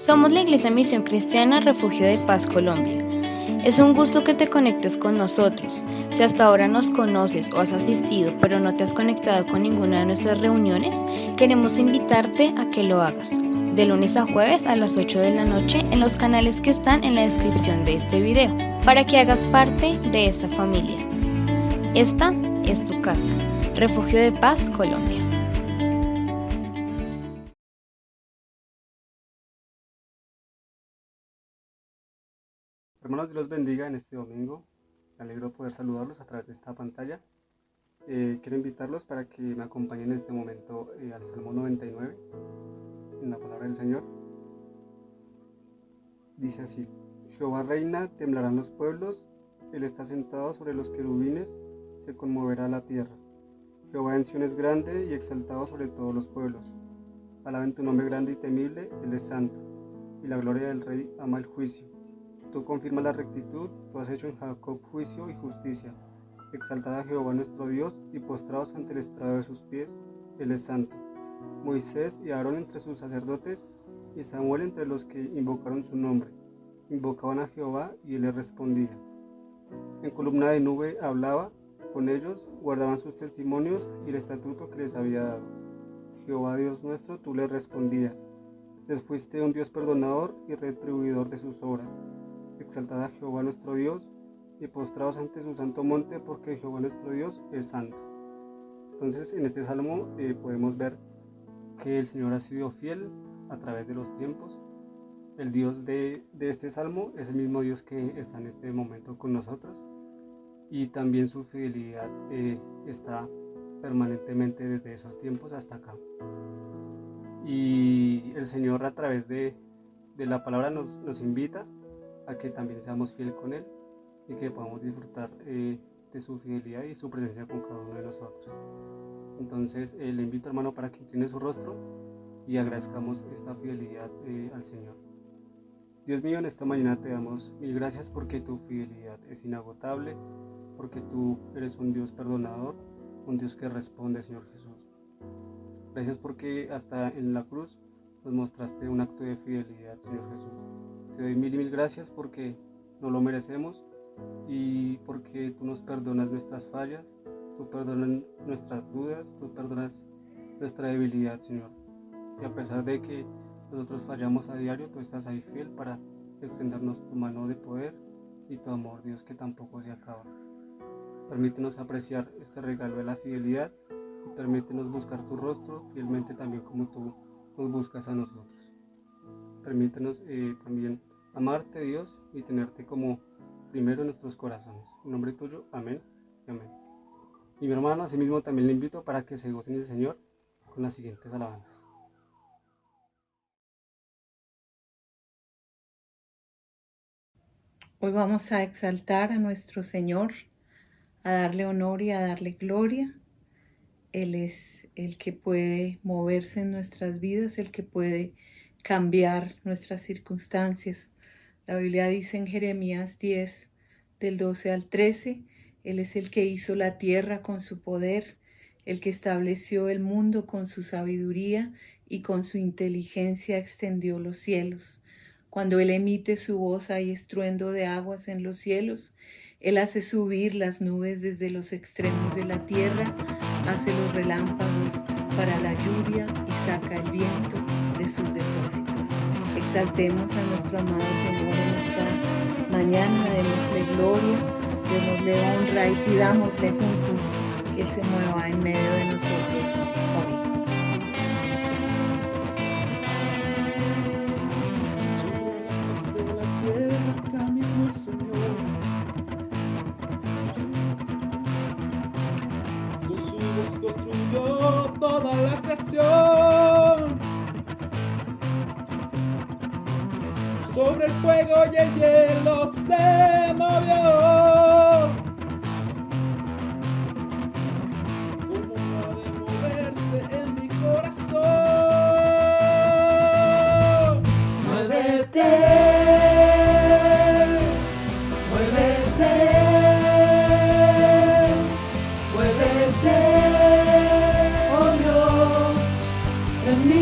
Somos la Iglesia Misión Cristiana Refugio de Paz Colombia. Es un gusto que te conectes con nosotros. Si hasta ahora nos conoces o has asistido pero no te has conectado con ninguna de nuestras reuniones, queremos invitarte a que lo hagas. De lunes a jueves a las 8 de la noche en los canales que están en la descripción de este video, para que hagas parte de esta familia. Esta es tu casa, Refugio de Paz Colombia. Hermanos, Dios los bendiga en este domingo. Me alegro poder saludarlos a través de esta pantalla. Quiero invitarlos para que me acompañen en este momento al Salmo 99, en la palabra del Señor. Dice así: Jehová reina, temblarán los pueblos, Él está sentado sobre los querubines, se conmoverá la tierra. Jehová en Sión es grande y exaltado sobre todos los pueblos. Alaben tu nombre grande y temible, Él es santo, y la gloria del Rey ama el juicio. Tú confirmas la rectitud, tú has hecho en Jacob juicio y justicia. Exaltad a Jehová nuestro Dios, y postrados ante el estrado de sus pies, Él es santo. Moisés y Aarón entre sus sacerdotes, y Samuel entre los que invocaron su nombre. Invocaban a Jehová, y Él les respondía. En columna de nube hablaba con ellos, guardaban sus testimonios y el estatuto que les había dado. Jehová Dios nuestro, tú les respondías. Les fuiste un Dios perdonador y retribuidor de sus obras. Exaltad a Jehová nuestro Dios, y postrados ante su santo monte, porque Jehová nuestro Dios es santo. Entonces, en este salmo podemos ver que el Señor ha sido fiel a través de los tiempos. El Dios de este salmo es el mismo Dios que está en este momento con nosotros, y también su fidelidad está permanentemente desde esos tiempos hasta acá. Y el Señor, a través de la palabra, nos invita a que también seamos fieles con Él y que podamos disfrutar de su fidelidad y su presencia con cada uno de nosotros. Entonces le invito, hermano, para que incline su rostro y agradezcamos esta fidelidad al Señor. Dios mío, en esta mañana te damos mil gracias porque tu fidelidad es inagotable, porque tú eres un Dios perdonador, un Dios que responde, Señor Jesús. Gracias porque hasta en la cruz nos mostraste un acto de fidelidad, Señor Jesús. Te doy mil y mil gracias porque no lo merecemos y porque tú nos perdonas nuestras fallas, tú perdonas nuestras dudas, tú perdonas nuestra debilidad, Señor. Y a pesar de que nosotros fallamos a diario, tú estás ahí fiel para extendernos tu mano de poder y tu amor, Dios, que tampoco se acaba. Permítenos apreciar este regalo de la fidelidad y permítenos buscar tu rostro fielmente también como tú nos buscas a nosotros. Permítenos también amarte, Dios, y tenerte como primero en nuestros corazones. En nombre tuyo, amén y amén. Y mi hermano, asimismo, también le invito para que se gocen en el Señor con las siguientes alabanzas. Hoy vamos a exaltar a nuestro Señor, a darle honor y a darle gloria. Él es el que puede moverse en nuestras vidas, el que puede cambiar nuestras circunstancias. La Biblia dice en Jeremías 10, del 12 al 13, Él es el que hizo la tierra con su poder, el que estableció el mundo con su sabiduría y con su inteligencia extendió los cielos. Cuando Él emite su voz hay estruendo de aguas en los cielos. Él hace subir las nubes desde los extremos de la tierra, hace los relámpagos para la lluvia y saca el viento de sus depósitos. Exaltemos a nuestro amado Señor en esta mañana, démosle gloria, démosle honra y pidámosle juntos que Él se mueva en medio de nosotros hoy. Sobre la faz de la tierra camina el Señor, con su voz construyó toda la creación. Sobre el fuego y el hielo se movió. ¿Cómo no ha de moverse en mi corazón? Muévete, muévete, muévete, oh Dios, en mí.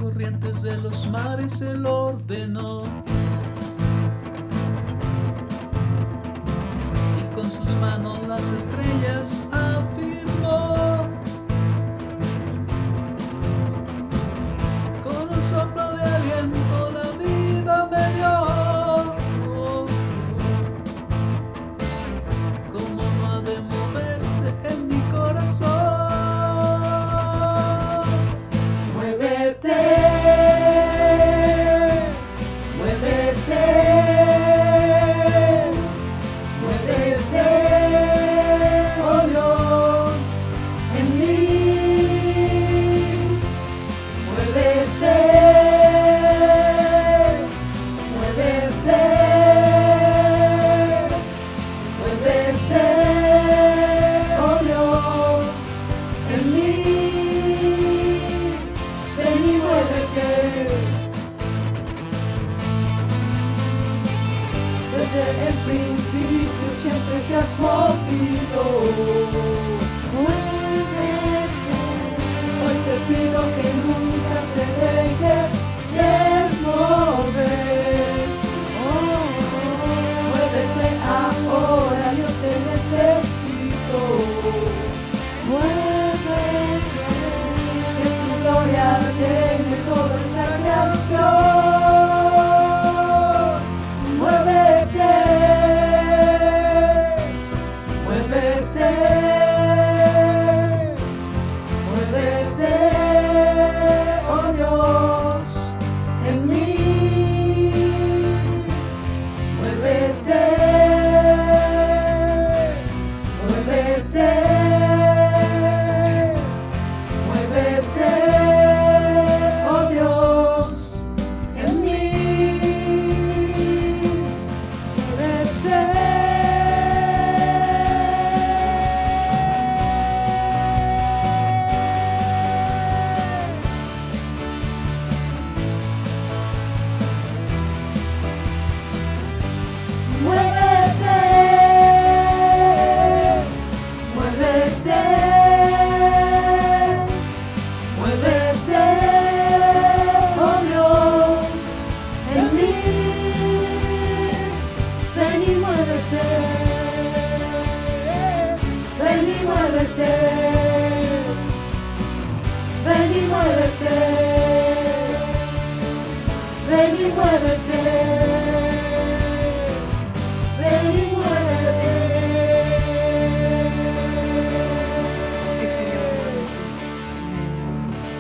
corrientes de los mares Él ordenó, y con sus manos las estrellas afirmó. Con un soplo de aliento la vida me dio. ¿Cómo no ha de moverse en mi corazón? Muévete, muévete, muévete, oh Dios, en mí. Muévete, muévete, muévete, oh Dios, en mí. Ven y muévete. Desde el principio siempre te has movido. Hoy te pido que nunca te dejes de mover. Muévete ahora, yo te necesito. Que tu gloria llene toda esa creación. Muévete, muévete, muévete, oh Dios, en mí. Muévete, muévete, muévete, oh Dios, en mí. Muévete. Muévete, muévete, muévete, oh Dios, en mí. Ven y muévete, ven y muévete, ven y muévete, ven y muévete. Ven y muévete. Sí, Señor, muévete en medio de nosotros.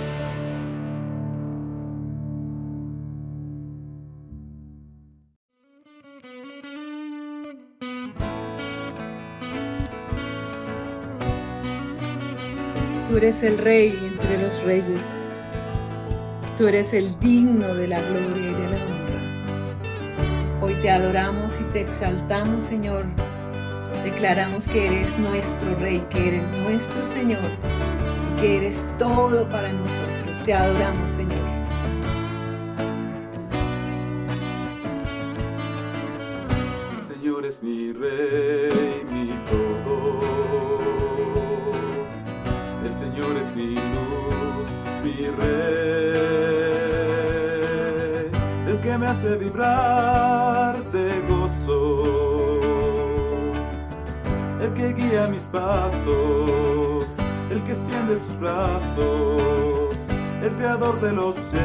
Tú eres el Rey entre los reyes. Tú eres el digno de la gloria y de la honra. Hoy te adoramos y te exaltamos, Señor. Declaramos que eres nuestro Rey, que eres nuestro Señor y que eres todo para nosotros. Te adoramos, Señor. El Señor es mi Rey, mi todo. El Señor es mi luz, mi Rey. El que me hace vibrar de gozo. El que guía mis pasos. El que extiende sus brazos. El creador de los cielos.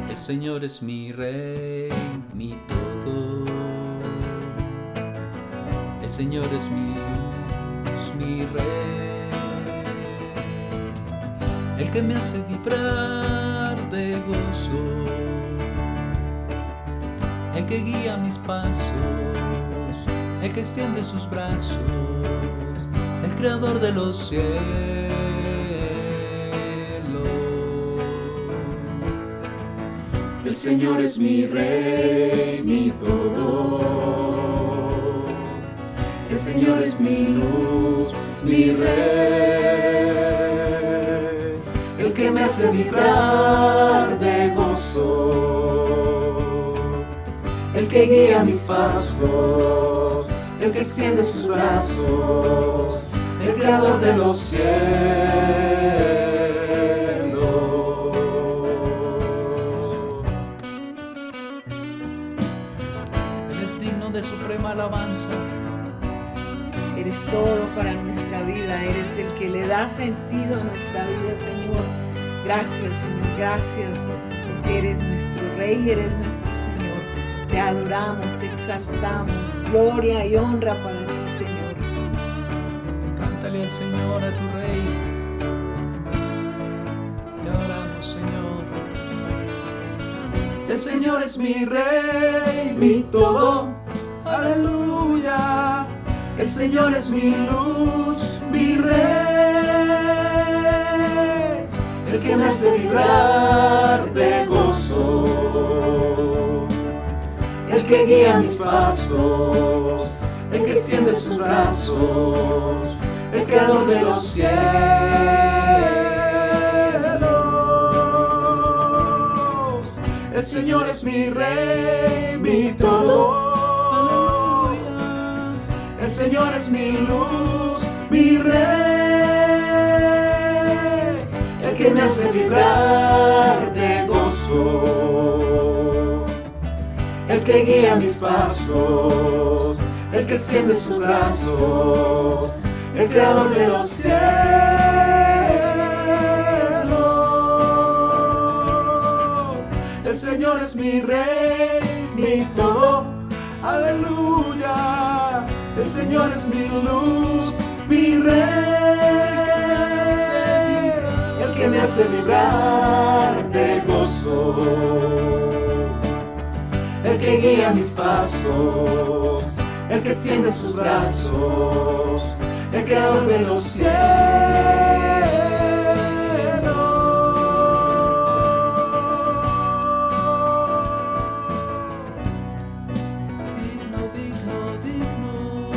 El Señor es mi Rey, mi todo. El Señor es mi luz, mi Rey. El que me hace vibrar de gozo. El que guía mis pasos. El que extiende sus brazos. El creador de los cielos. El Señor es mi Rey, mi todo. El Señor es mi luz, mi Rey. El que me hace vibrar de gozo. El que guía mis pasos, el que extiende sus brazos, el creador de los cielos. Él es digno de suprema alabanza. Eres todo para nuestra vida, eres el que le da sentido a nuestra vida, Señor. Gracias, Señor, gracias, porque eres nuestro Rey, eres nuestro Señor. Te adoramos, te exaltamos, gloria y honra para ti, Señor. Cántale al Señor, a tu Rey. Te adoramos, Señor. El Señor es mi Rey, mi todo, aleluya. El Señor es mi luz, mi Rey, el que me hace vibrar de gozo, el que guía mis pasos, el que extiende sus brazos, el creador de los cielos. El Señor es mi Rey, mi todo. El Señor es mi luz, mi Rey, el que me hace vibrar de gozo, el que guía mis pasos, el que extiende sus brazos, el creador de los cielos. El Señor es mi Rey, mi todo, aleluya. El Señor es mi luz, mi Rey, el que me hace vibrar de gozo, el que guía mis pasos, el que extiende sus brazos, el creador de los cielos. Digno, digno, digno.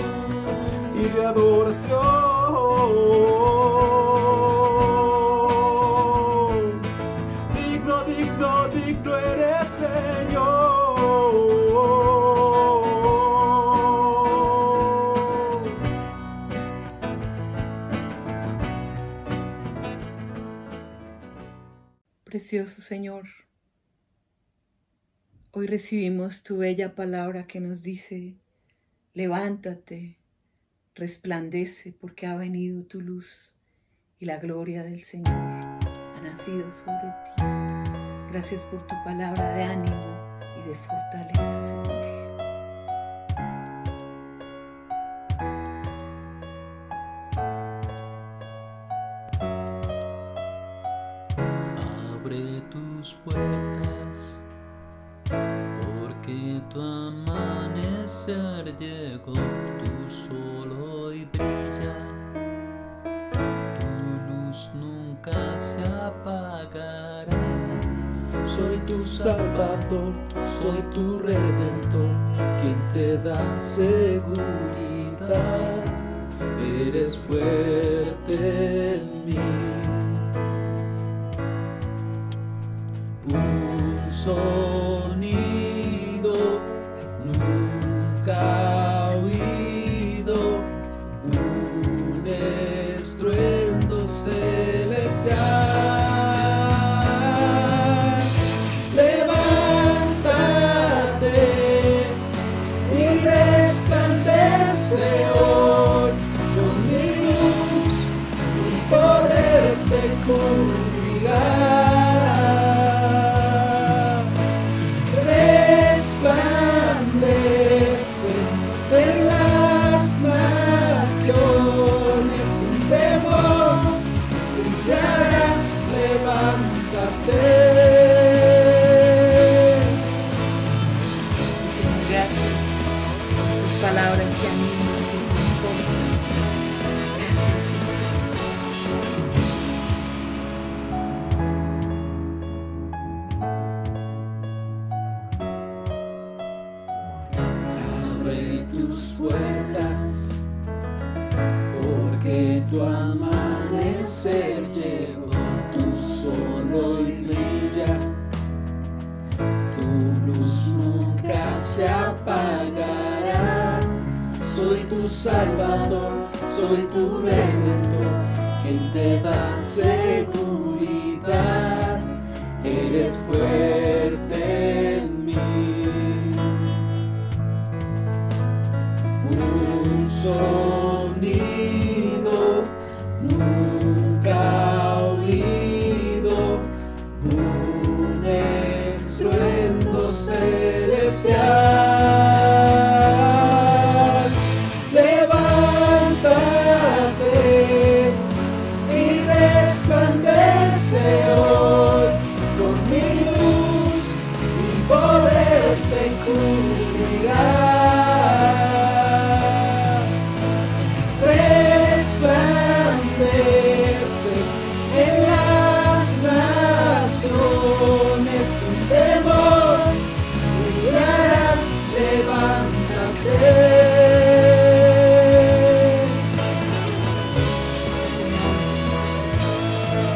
Y de adoración, digno, digno, digno eres, Señor. Precioso Señor, hoy recibimos tu bella palabra que nos dice: levántate, resplandece, porque ha venido tu luz y la gloria del Señor ha nacido sobre ti. Gracias por tu palabra de ánimo y de fortaleza, Señor. Abre tus puertas, porque tu amanecer llegó, tu sol hoy brilla, tu luz nunca se apagará. Soy tu Salvador, soy tu Redentor, quien te da seguridad. Eres fuerte en mí. Un sonido nunca oído, un estruendo celestial. Levántate y resplandece hoy, con mi luz, mi poder te cubrirá. Resplandece en las naciones, sin temor brillarás, levántate. Señor, gracias por tus palabras que animan, que confortan. Gracias, Jesús. Abre tus puertas, porque tu amanecer llegó, tu sol hoy brilla, tu luz nunca se se apagará. Soy tu Salvador, soy tu Redentor, quien te da seguridad. Eres fuerte en mí. Un sonido nunca oído, un estruendo celestial. Levántate y resplandece hoy, con mi luz, mi poder te cubrirá. Resplandece en las naciones sin temor, brillarás, levántate.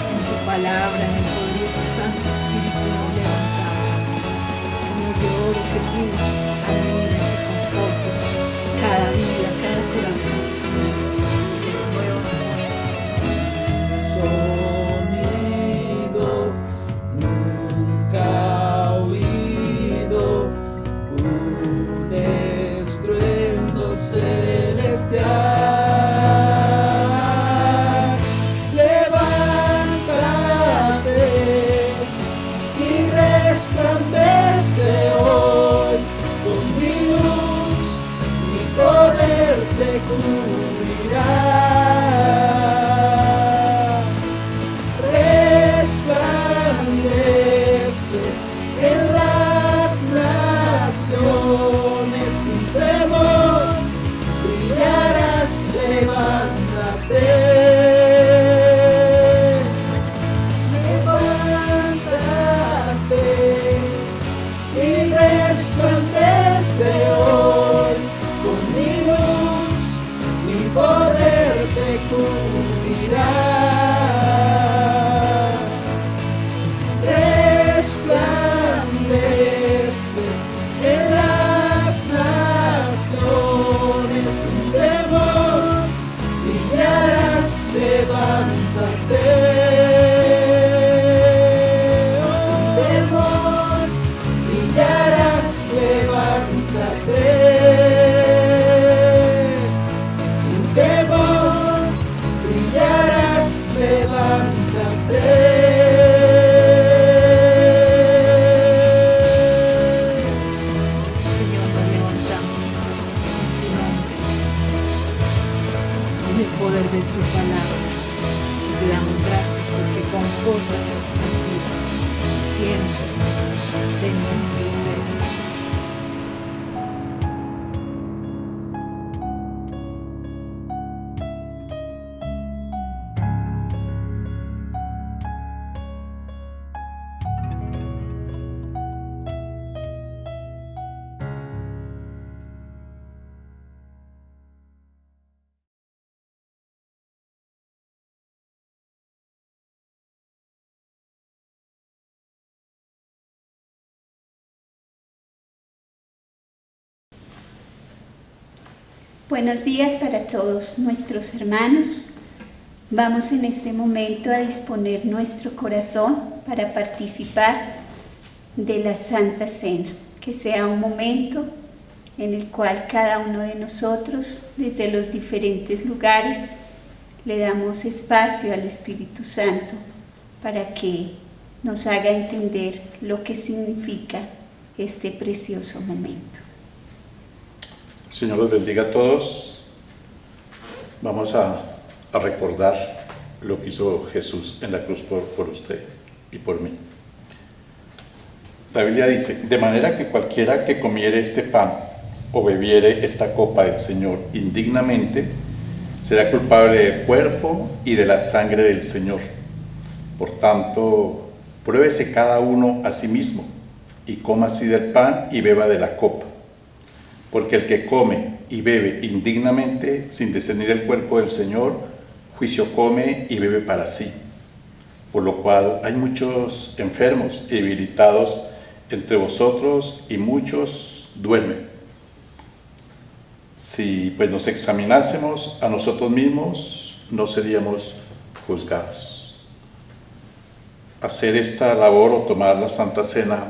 En tu palabra, en el poder de tu Santo Espíritu nos levantamos. Señor, yo oro que tú animes y confortes cada vida, cada corazón, Señor. Les nuevas fuerzas, Sonido nunca oído, un estruendo celestial. Levántate y resplandece hoy, con mi luz, mi poder te cubrirá. Resplandece en las naciones sin temor, brillarás, levántate. Levántate y resplandece hoy, con mi luz, mi poder te cubrirá. Resplandece en las naciones sin temor, brillarás, levántate. Sin temor, brillarás, levántate. Sin temor, brillarás, levántate. Señor, nos levantamos en tu nombre, en el poder de tu palabra. Te damos gracias porque confortas nuestras vidas siempre. Bendito seas. Buenos días para todos nuestros hermanos. Vamos en este momento a disponer nuestro corazón para participar de la Santa Cena, que sea un momento en el cual cada uno de nosotros, desde los diferentes lugares, le damos espacio al Espíritu Santo para que nos haga entender lo que significa este precioso momento. Señor los bendiga a todos. Vamos a recordar lo que hizo Jesús en la cruz por usted y por mí. La Biblia dice: de manera que cualquiera que comiere este pan o bebiere esta copa del Señor indignamente, será culpable del cuerpo y de la sangre del Señor. Por tanto, pruébese cada uno a sí mismo, y coma así del pan y beba de la copa. Porque el que come y bebe indignamente, sin discernir el cuerpo del Señor, juicio come y bebe para sí. Por lo cual hay muchos enfermos y debilitados entre vosotros, y muchos duermen. Si pues nos examinásemos a nosotros mismos, no seríamos juzgados. Hacer esta labor o tomar la Santa Cena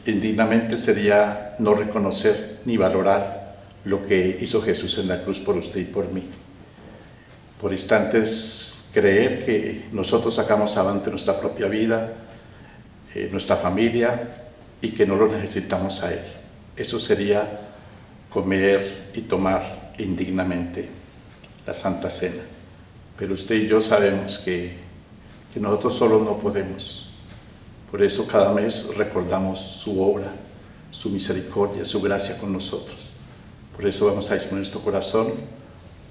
indignamente sería no reconocer ni valorar lo que hizo Jesús en la cruz por usted y por mí. Por instantes creer que nosotros sacamos adelante nuestra propia vida, nuestra familia, y que no lo necesitamos a Él. Eso sería comer y tomar indignamente la Santa Cena. Pero usted y yo sabemos que nosotros solos no podemos. Por eso cada mes recordamos su obra, su misericordia, su gracia con nosotros. Por eso vamos a disponer nuestro corazón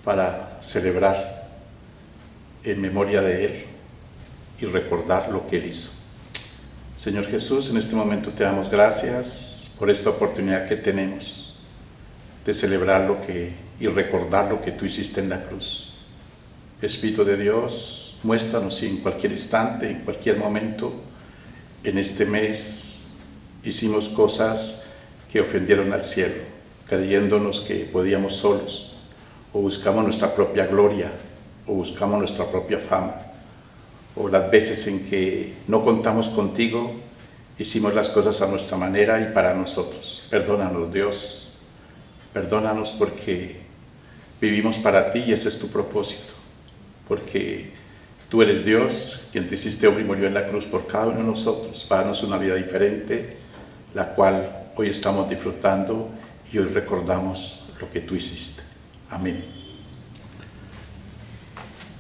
para celebrar en memoria de Él y recordar lo que Él hizo. Señor Jesús, en este momento te damos gracias por esta oportunidad que tenemos de celebrar y recordar lo que tú hiciste en la cruz. Espíritu de Dios, muéstranos si en cualquier instante, en cualquier momento, en este mes, hicimos cosas que ofendieron al cielo, creyéndonos que podíamos solos, o buscamos nuestra propia gloria, o buscamos nuestra propia fama, o las veces en que no contamos contigo, hicimos las cosas a nuestra manera y para nosotros. Perdónanos, Dios, perdónanos porque vivimos para ti y ese es tu propósito, porque tú eres Dios, quien te hiciste hombre y murió en la cruz por cada uno de nosotros, para darnos una vida diferente, la cual hoy estamos disfrutando y hoy recordamos lo que tú hiciste. Amén.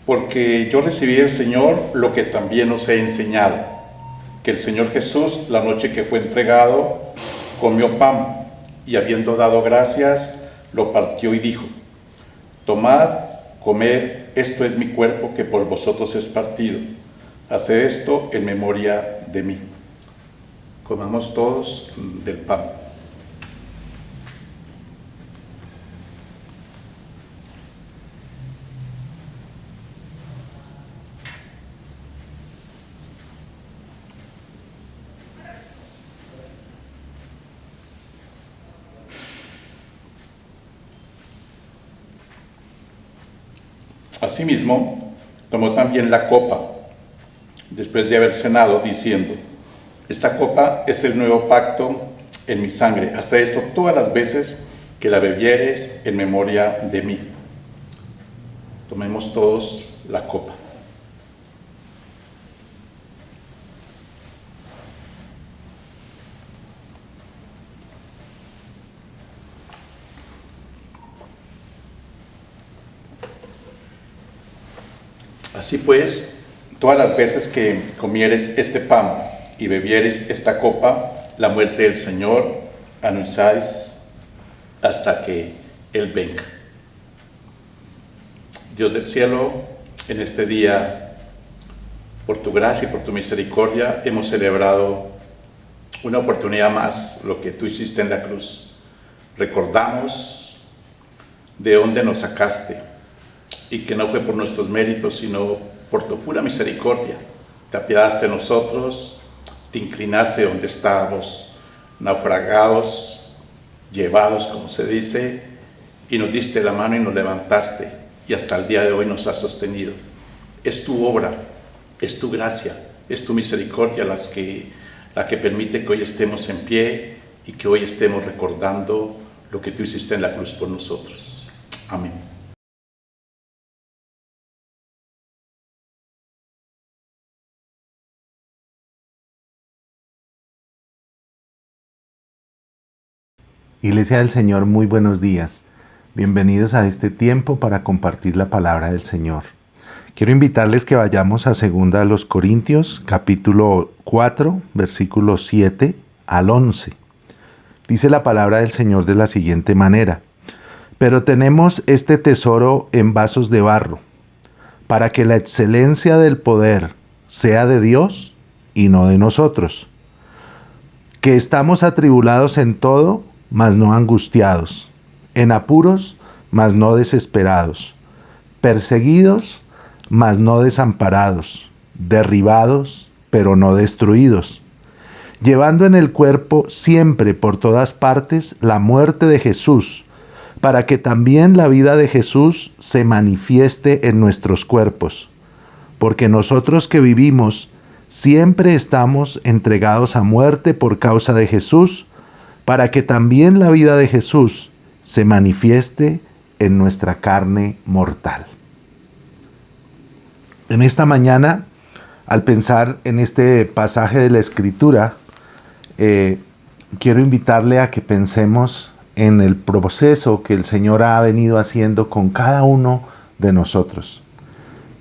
Porque yo recibí del Señor lo que también os he enseñado, que el Señor Jesús, la noche que fue entregado, comió pan y habiendo dado gracias, lo partió y dijo: tomad, comed, esto es mi cuerpo que por vosotros es partido. Haced esto en memoria de mí. Comamos todos del pan. Asimismo, tomó también la copa, después de haber cenado, diciendo: esta copa es el nuevo pacto en mi sangre. Haced esto todas las veces que la bebiereis en memoria de mí. Tomemos todos la copa. Así pues, todas las veces que comieres este pan y bebieres esta copa, la muerte del Señor anunciáis hasta que Él venga. Dios del cielo, en este día, por tu gracia y por tu misericordia, hemos celebrado una oportunidad más lo que tú hiciste en la cruz. Recordamos de dónde nos sacaste, y que no fue por nuestros méritos, sino por tu pura misericordia. Te apiadaste de nosotros, te inclinaste donde estábamos naufragados, llevados, como se dice, y nos diste la mano y nos levantaste, y hasta el día de hoy nos has sostenido. Es tu obra, es tu gracia, es tu misericordia la que permite que hoy estemos en pie y que hoy estemos recordando lo que tú hiciste en la cruz por nosotros. Amén. Iglesia del Señor, muy buenos días. Bienvenidos a este tiempo para compartir la palabra del Señor. Quiero invitarles que vayamos a 2 Corintios, capítulo 4, versículos 7 al 11. Dice la palabra del Señor de la siguiente manera: pero tenemos este tesoro en vasos de barro, para que la excelencia del poder sea de Dios y no de nosotros, que estamos atribulados en todo, mas no angustiados, en apuros, mas no desesperados, perseguidos, mas no desamparados, derribados, pero no destruidos, llevando en el cuerpo siempre por todas partes la muerte de Jesús, para que también la vida de Jesús se manifieste en nuestros cuerpos. Porque nosotros que vivimos siempre estamos entregados a muerte por causa de Jesús, para que también la vida de Jesús se manifieste en nuestra carne mortal. En esta mañana, al pensar en este pasaje de la Escritura, quiero invitarle a que pensemos en el proceso que el Señor ha venido haciendo con cada uno de nosotros.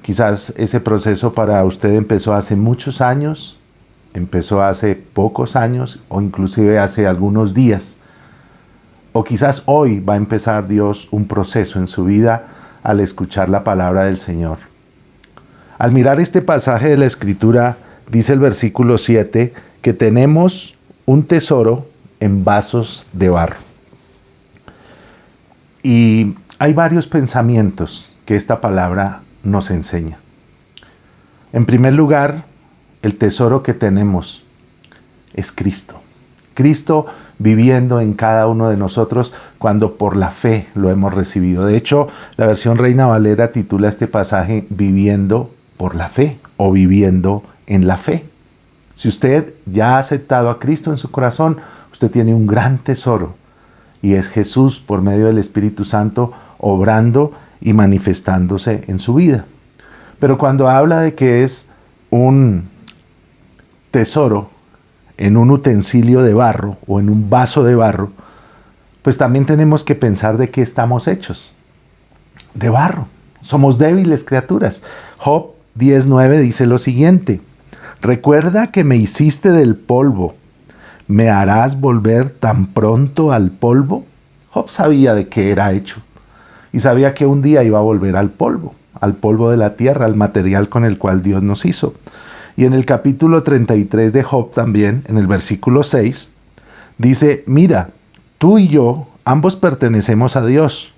Quizás ese proceso para usted empezó hace muchos años, empezó hace pocos años o inclusive hace algunos días. O quizás hoy va a empezar Dios un proceso en su vida al escuchar la palabra del Señor. Al mirar este pasaje de la Escritura, dice el versículo 7, que tenemos un tesoro en vasos de barro. Y hay varios pensamientos que esta palabra nos enseña. En primer lugar, el tesoro que tenemos es Cristo. Cristo viviendo en cada uno de nosotros cuando por la fe lo hemos recibido. De hecho, la versión Reina Valera titula este pasaje Viviendo por la fe o viviendo en la fe. Si usted ya ha aceptado a Cristo en su corazón, usted tiene un gran tesoro y es Jesús por medio del Espíritu Santo obrando y manifestándose en su vida. Pero cuando habla de que es un tesoro en un utensilio de barro o en un vaso de barro, pues también tenemos que pensar de qué estamos hechos. De barro. Somos débiles criaturas. Job 10:9 dice lo siguiente: recuerda que me hiciste del polvo, ¿me harás volver tan pronto al polvo? Job sabía de qué era hecho y sabía que un día iba a volver al polvo de la tierra, al material con el cual Dios nos hizo. Y en el capítulo 33 de Job también, en el versículo 6, dice, mira, tú y yo, ambos pertenecemos a Dios.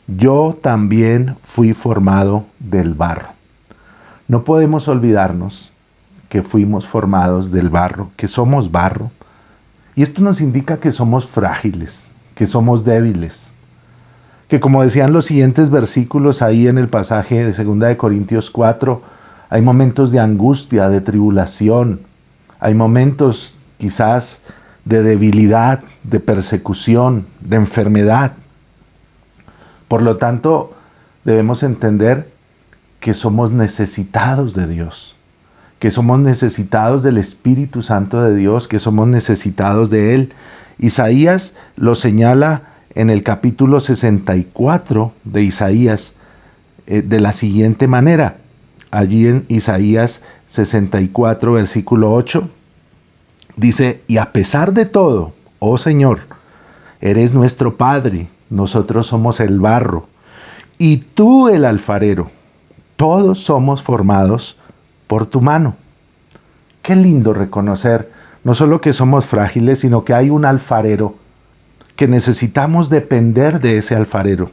Yo también fui formado del barro. No podemos olvidarnos que fuimos formados del barro, que somos barro. Y esto nos indica que somos frágiles, que somos débiles. Que como decían los siguientes versículos ahí en el pasaje de 2 de Corintios 4, hay momentos de angustia, de tribulación, hay momentos quizás de debilidad, de persecución, de enfermedad. Por lo tanto, debemos entender que somos necesitados de Dios, que somos necesitados del Espíritu Santo de Dios, que somos necesitados de Él. Isaías lo señala en el capítulo 64 de Isaías de la siguiente manera. Allí en Isaías 64, versículo 8, dice, y a pesar de todo, oh Señor, eres nuestro Padre, nosotros somos el barro, y tú el alfarero, todos somos formados por tu mano. Qué lindo reconocer, no solo que somos frágiles, sino que hay un alfarero, que necesitamos depender de ese alfarero.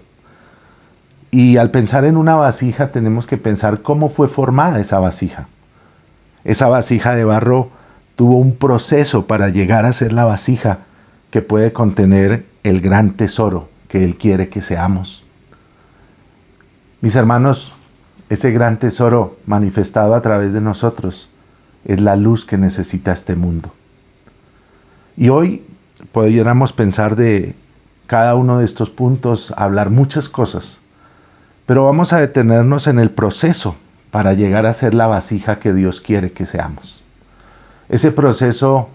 Y al pensar en una vasija tenemos que pensar cómo fue formada esa vasija. Esa vasija de barro tuvo un proceso para llegar a ser la vasija que puede contener el gran tesoro que Él quiere que seamos. Mis hermanos, ese gran tesoro manifestado a través de nosotros es la luz que necesita este mundo. Y hoy pudiéramos pensar de cada uno de estos puntos, hablar muchas cosas, pero vamos a detenernos en el proceso para llegar a ser la vasija que Dios quiere que seamos. Ese proceso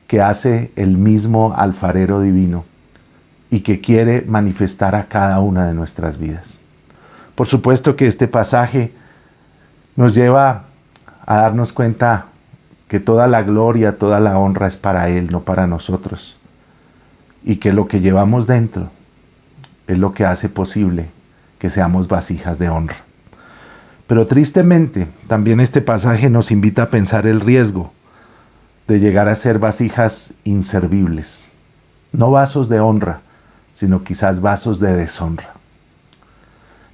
que hace el mismo alfarero divino y que quiere manifestar a cada una de nuestras vidas. Por supuesto que este pasaje nos lleva a darnos cuenta que toda la gloria, toda la honra es para Él, no para nosotros. Y que lo que llevamos dentro es lo que hace posible que seamos vasijas de honra. Pero tristemente, también este pasaje nos invita a pensar el riesgo de llegar a ser vasijas inservibles. No vasos de honra, sino quizás vasos de deshonra.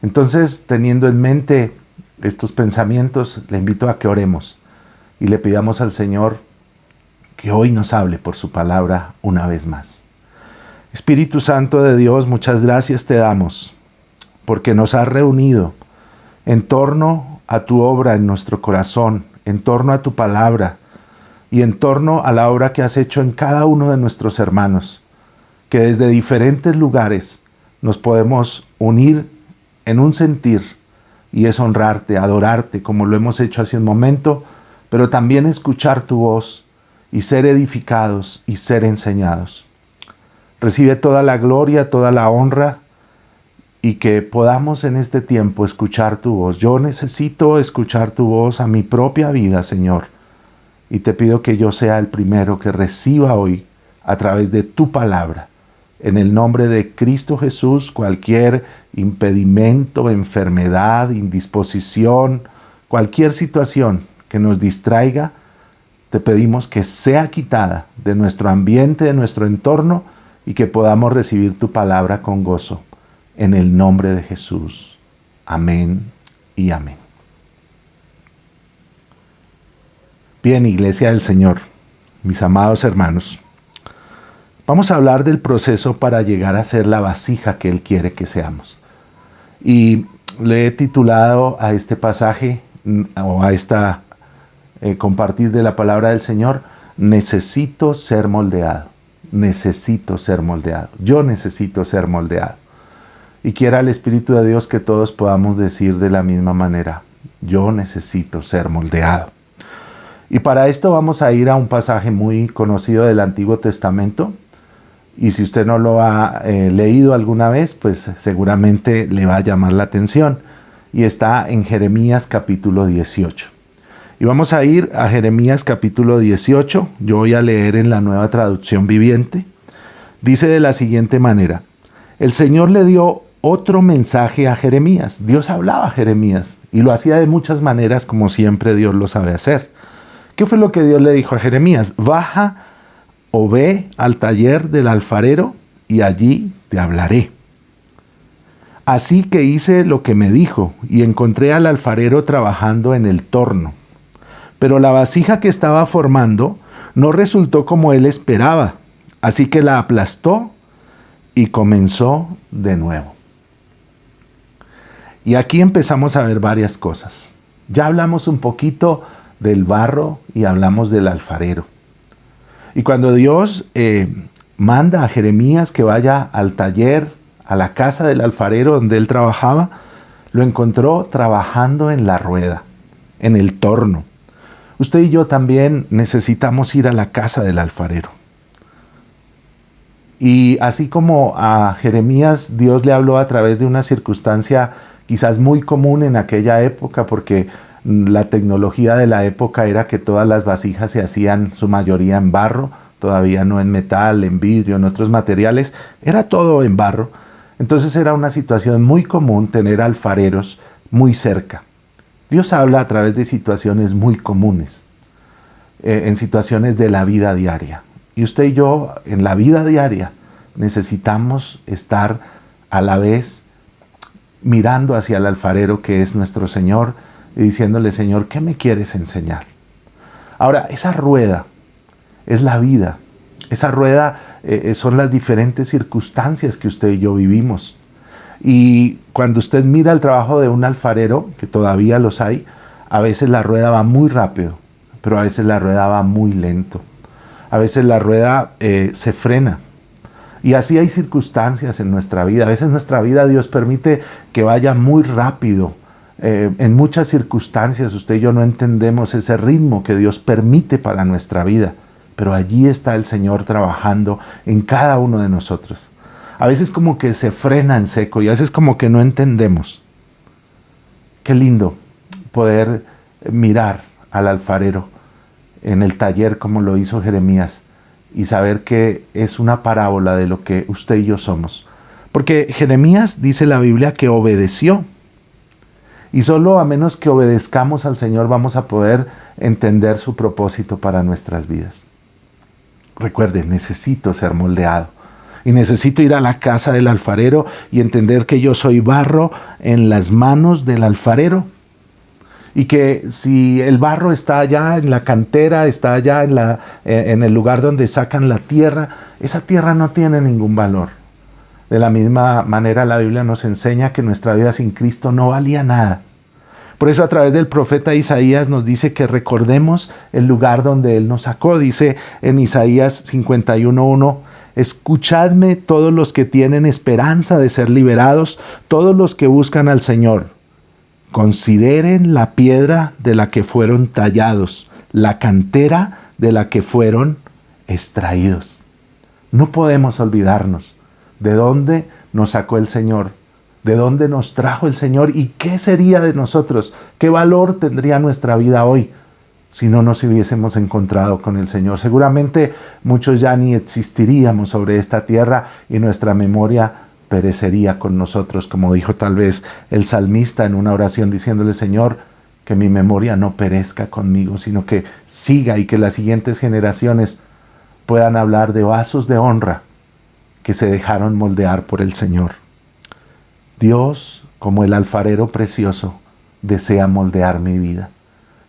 Entonces, teniendo en mente estos pensamientos, le invito a que oremos y le pidamos al Señor que hoy nos hable por su palabra una vez más. Espíritu Santo de Dios, muchas gracias te damos porque nos has reunido en torno a tu obra en nuestro corazón, en torno a tu palabra y en torno a la obra que has hecho en cada uno de nuestros hermanos, que desde diferentes lugares nos podemos unir en un sentir, y es honrarte, adorarte, como lo hemos hecho hace un momento, pero también escuchar tu voz y ser edificados y ser enseñados. Recibe toda la gloria, toda la honra, y que podamos en este tiempo escuchar tu voz. Yo necesito escuchar tu voz a mi propia vida, Señor, y te pido que yo sea el primero que reciba hoy a través de tu palabra. En el nombre de Cristo Jesús, cualquier impedimento, enfermedad, indisposición, cualquier situación que nos distraiga, te pedimos que sea quitada de nuestro ambiente, de nuestro entorno, y que podamos recibir tu palabra con gozo. En el nombre de Jesús. Amén y amén. Bien, Iglesia del Señor, mis amados hermanos, vamos a hablar del proceso para llegar a ser la vasija que Él quiere que seamos. Y le he titulado a este pasaje, o a esta compartir de la palabra del Señor, necesito ser moldeado. Necesito ser moldeado. Yo necesito ser moldeado. Y quiera el Espíritu de Dios que todos podamos decir de la misma manera, yo necesito ser moldeado. Y para esto vamos a ir a un pasaje muy conocido del Antiguo Testamento. Y si usted no lo ha leído alguna vez, pues seguramente le va a llamar la atención. Y está en Jeremías capítulo 18. Y vamos a ir a Jeremías capítulo 18. Yo voy a leer en la Nueva Traducción Viviente. Dice de la siguiente manera: el Señor le dio otro mensaje a Jeremías. Dios hablaba a Jeremías y lo hacía de muchas maneras, como siempre Dios lo sabe hacer. ¿Qué fue lo que Dios le dijo a Jeremías? Baja o ve al taller del alfarero y allí te hablaré. Así que hice lo que me dijo y encontré al alfarero trabajando en el torno. Pero la vasija que estaba formando no resultó como él esperaba, así que la aplastó y comenzó de nuevo. Y aquí empezamos a ver varias cosas. Ya hablamos un poquito del barro y hablamos del alfarero. Y cuando Dios manda a Jeremías que vaya al taller, a la casa del alfarero donde él trabajaba, lo encontró trabajando en la rueda, en el torno. Usted y yo también necesitamos ir a la casa del alfarero. Y así como a Jeremías Dios le habló a través de una circunstancia quizás muy común en aquella época, porque la tecnología de la época era que todas las vasijas se hacían su mayoría en barro, todavía no en metal, en vidrio, en otros materiales, era todo en barro. Entonces era una situación muy común tener alfareros muy cerca. Dios habla a través de situaciones muy comunes, en situaciones de la vida diaria. Y usted y yo en la vida diaria necesitamos estar a la vez mirando hacia el alfarero que es nuestro Señor y diciéndole: Señor, ¿qué me quieres enseñar? Ahora, esa rueda es la vida. Esa rueda son las diferentes circunstancias que usted y yo vivimos. Y cuando usted mira el trabajo de un alfarero, que todavía los hay, a veces la rueda va muy rápido, pero a veces la rueda va muy lento. A veces la rueda se frena. Y así hay circunstancias en nuestra vida. A veces nuestra vida Dios permite que vaya muy rápido. En muchas circunstancias usted y yo no entendemos ese ritmo que Dios permite para nuestra vida. Pero allí está el Señor trabajando en cada uno de nosotros. A veces como que se frena en seco y a veces como que no entendemos. Qué lindo poder mirar al alfarero en el taller como lo hizo Jeremías y saber que es una parábola de lo que usted y yo somos. Porque Jeremías dice la Biblia que obedeció. Y solo a menos que obedezcamos al Señor vamos a poder entender su propósito para nuestras vidas. Recuerden, necesito ser moldeado. Y necesito ir a la casa del alfarero y entender que yo soy barro en las manos del alfarero. y que si el barro está allá en la cantera, está allá en el lugar donde sacan la tierra, esa tierra no tiene ningún valor. De la misma manera la Biblia nos enseña que nuestra vida sin Cristo no valía nada. Por eso a través del profeta Isaías nos dice que recordemos el lugar donde Él nos sacó. Dice en Isaías 51:1, escuchadme todos los que tienen esperanza de ser liberados, todos los que buscan al Señor. Consideren la piedra de la que fueron tallados, la cantera de la que fueron extraídos. No podemos olvidarnos de dónde nos sacó el Señor, de dónde nos trajo el Señor y qué sería de nosotros, qué valor tendría nuestra vida hoy si no nos hubiésemos encontrado con el Señor. Seguramente muchos ya ni existiríamos sobre esta tierra y nuestra memoria perecería con nosotros, como dijo tal vez el salmista en una oración diciéndole: Señor, que mi memoria no perezca conmigo, sino que siga y que las siguientes generaciones puedan hablar de vasos de honra que se dejaron moldear por el Señor. Dios, como el alfarero precioso, desea moldear mi vida.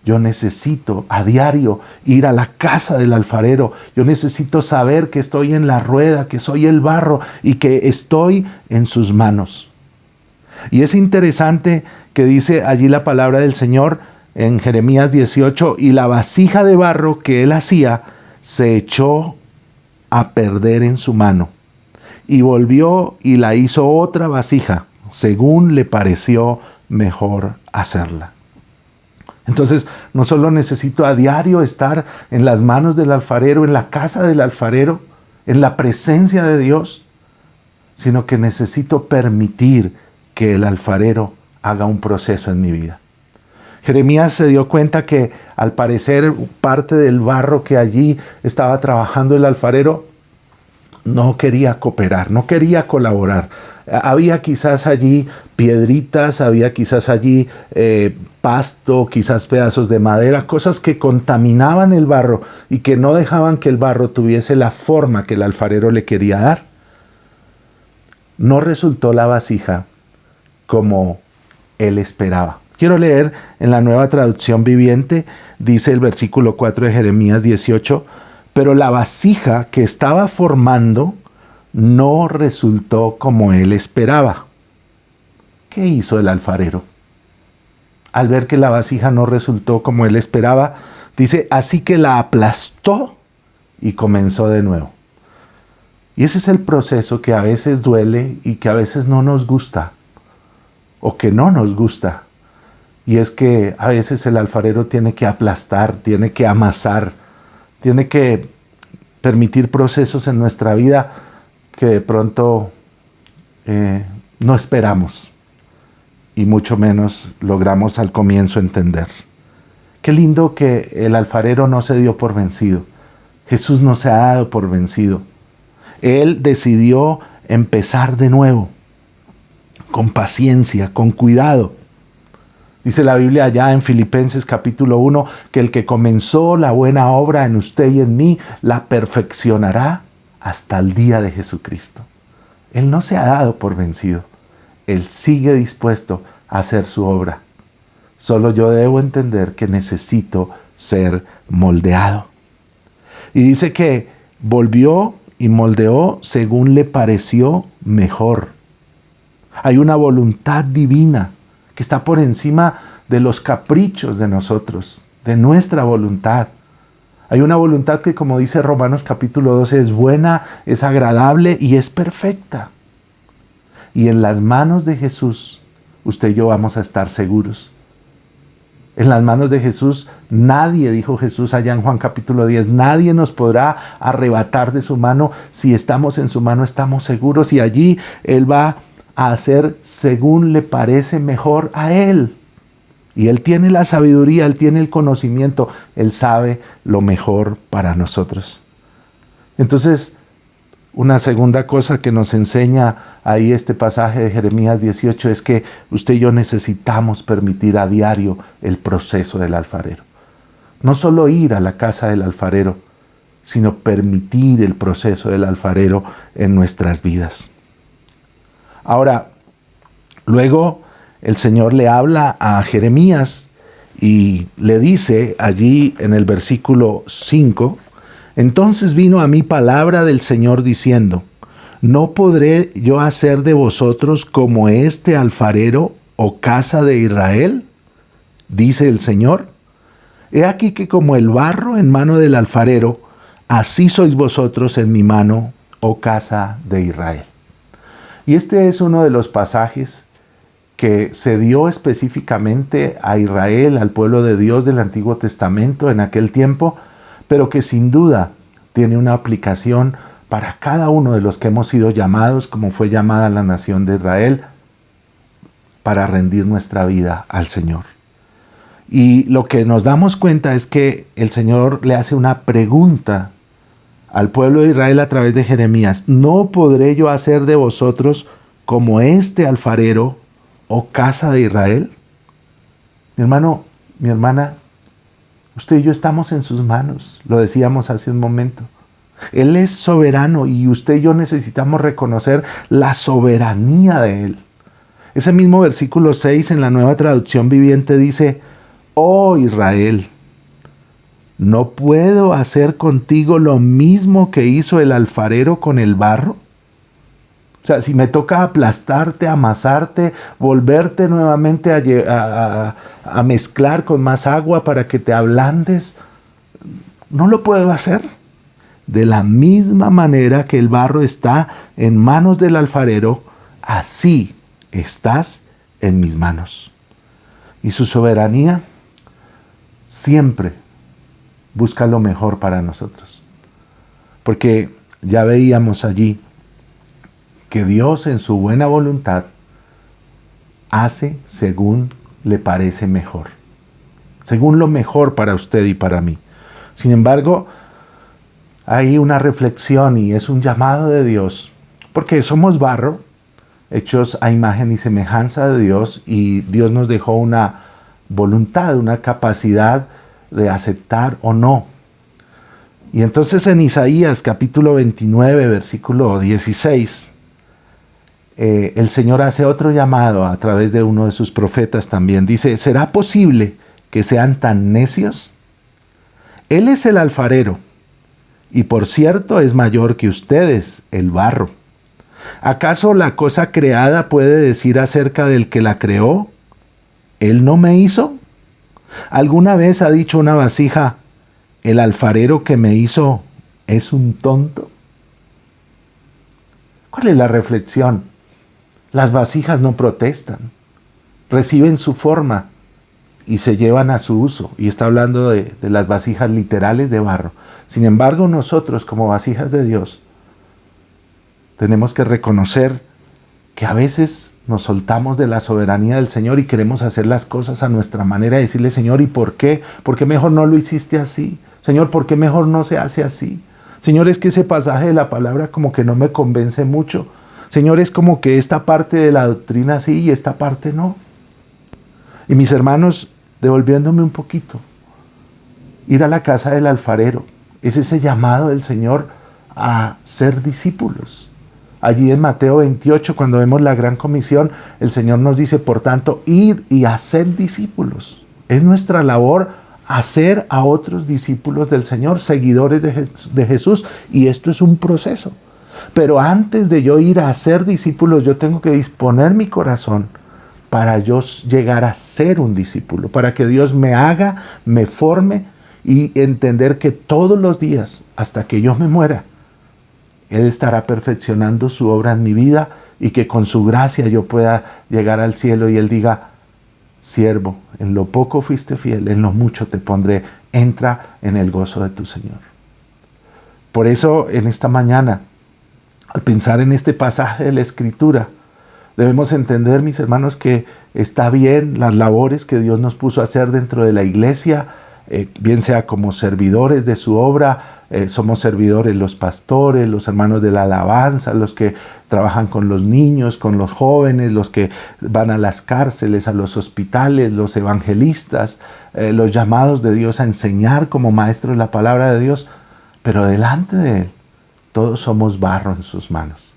Yo necesito a diario ir a la casa del alfarero. Yo necesito saber que estoy en la rueda, que soy el barro y que estoy en sus manos. Y es interesante que dice allí la palabra del Señor en Jeremías 18, y la vasija de barro que él hacía se echó a perder en su mano. Y volvió y la hizo otra vasija, según le pareció mejor hacerla. Entonces, no solo necesito a diario estar en las manos del alfarero, en la casa del alfarero, en la presencia de Dios, sino que necesito permitir que el alfarero haga un proceso en mi vida. Jeremías se dio cuenta que al parecer parte del barro que allí estaba trabajando el alfarero no quería cooperar, no quería colaborar. Había quizás allí piedritas, había quizás allí pasto, quizás pedazos de madera, cosas que contaminaban el barro y que no dejaban que el barro tuviese la forma que el alfarero le quería dar. No resultó la vasija como él esperaba. Quiero leer en la Nueva Traducción Viviente, dice el versículo 4 de Jeremías 18, pero la vasija que estaba formando no resultó como él esperaba. ¿Qué hizo el alfarero? Al ver que la vasija no resultó como él esperaba, dice, así que la aplastó y comenzó de nuevo. Y ese es el proceso que a veces duele y que a veces no nos gusta, o que no nos gusta. Y es que a veces el alfarero tiene que aplastar, tiene que amasar, tiene que permitir procesos en nuestra vida que de pronto no esperamos y mucho menos logramos al comienzo entender. Qué lindo que el alfarero no se dio por vencido. Jesús no se ha dado por vencido. Él decidió empezar de nuevo, con paciencia, con cuidado. Dice la Biblia allá en Filipenses capítulo 1 que el que comenzó la buena obra en usted y en mí la perfeccionará hasta el día de Jesucristo. Él no se ha dado por vencido. Él sigue dispuesto a hacer su obra. Solo yo debo entender que necesito ser moldeado. Y dice que volvió y moldeó según le pareció mejor. Hay una voluntad divina que está por encima de los caprichos de nosotros, de nuestra voluntad. Hay una voluntad que, como dice Romanos capítulo 12, es buena, es agradable y es perfecta. Y en las manos de Jesús, usted y yo vamos a estar seguros. En las manos de Jesús, nadie, dijo Jesús allá en Juan capítulo 10, nadie nos podrá arrebatar de su mano. Si estamos en su mano, estamos seguros y allí Él va a hacer según le parece mejor a Él. Y Él tiene la sabiduría, Él tiene el conocimiento, Él sabe lo mejor para nosotros. Entonces, una segunda cosa que nos enseña ahí este pasaje de Jeremías 18 es que usted y yo necesitamos permitir a diario el proceso del alfarero. No solo ir a la casa del alfarero, sino permitir el proceso del alfarero en nuestras vidas. Ahora, luego el Señor le habla a Jeremías Y le dice allí en el versículo 5, entonces vino a mí palabra del Señor diciendo, ¿no podré yo hacer de vosotros como este alfarero o casa de Israel? Dice el Señor. He aquí que como el barro en mano del alfarero, así sois vosotros en mi mano, oh casa de Israel. Y este es uno de los pasajes que se dio específicamente a Israel, al pueblo de Dios del Antiguo Testamento en aquel tiempo, pero que sin duda tiene una aplicación para cada uno de los que hemos sido llamados, como fue llamada la nación de Israel, para rendir nuestra vida al Señor. Y lo que nos damos cuenta es que el Señor le hace una pregunta al pueblo de Israel a través de Jeremías. ¿No podré yo hacer de vosotros como este alfarero o casa de Israel? Mi hermano, mi hermana, usted y yo estamos en sus manos, lo decíamos hace un momento. Él es soberano y usted y yo necesitamos reconocer la soberanía de Él. Ese mismo versículo 6 en la Nueva Traducción Viviente dice, oh Israel, ¿no puedo hacer contigo lo mismo que hizo el alfarero con el barro? O sea, si me toca aplastarte, amasarte, volverte nuevamente a mezclar con más agua para que te ablandes, ¿no lo puedo hacer? De la misma manera que el barro está en manos del alfarero, así estás en mis manos. Y su soberanía siempre busca lo mejor para nosotros. Porque ya veíamos allí que Dios en su buena voluntad hace según le parece mejor. Según lo mejor para usted y para mí. Sin embargo, hay una reflexión y es un llamado de Dios. Porque somos barro, hechos a imagen y semejanza de Dios, y Dios nos dejó una voluntad, una capacidad de aceptar o no. Y entonces en Isaías capítulo 29, versículo 16, el Señor hace otro llamado a través de uno de sus profetas también. Dice, ¿será posible que sean tan necios? Él es el alfarero, y por cierto es mayor que ustedes, el barro. ¿Acaso la cosa creada puede decir acerca del que la creó, ¿Él no me hizo? ¿Alguna vez ha dicho una vasija, el alfarero que me hizo es un tonto? ¿Cuál es la reflexión? Las vasijas no protestan, reciben su forma y se llevan a su uso. Y está hablando de las vasijas literales de barro. Sin embargo, nosotros como vasijas de Dios tenemos que reconocer que a veces nos soltamos de la soberanía del Señor y queremos hacer las cosas a nuestra manera, decirle, Señor, ¿y por qué? ¿Por qué mejor no lo hiciste así? Señor, ¿por qué mejor no se hace así? Señor, es que ese pasaje de la palabra como que no me convence mucho. Señor, es como que esta parte de la doctrina sí y esta parte no. Y mis hermanos, devolviéndome un poquito, ir a la casa del alfarero es ese llamado del Señor a ser discípulos. Allí en Mateo 28, cuando vemos la gran comisión, el Señor nos dice, por tanto, id y haced discípulos. Es nuestra labor hacer a otros discípulos del Señor, seguidores de Jesús, y esto es un proceso. Pero antes de yo ir a hacer discípulos, yo tengo que disponer mi corazón para yo llegar a ser un discípulo, para que Dios me haga, me forme y entender que todos los días, hasta que yo me muera, Él estará perfeccionando su obra en mi vida y que con su gracia yo pueda llegar al cielo y Él diga, siervo, en lo poco fuiste fiel, en lo mucho te pondré, entra en el gozo de tu Señor. Por eso en esta mañana, al pensar en este pasaje de la Escritura, debemos entender, mis hermanos, que está bien las labores que Dios nos puso a hacer dentro de la iglesia, bien sea como servidores de su obra, somos servidores los pastores, los hermanos de la alabanza, los que trabajan con los niños, con los jóvenes, los que van a las cárceles, a los hospitales, los evangelistas, los llamados de Dios a enseñar como maestros la palabra de Dios, pero delante de Él todos somos barro en sus manos.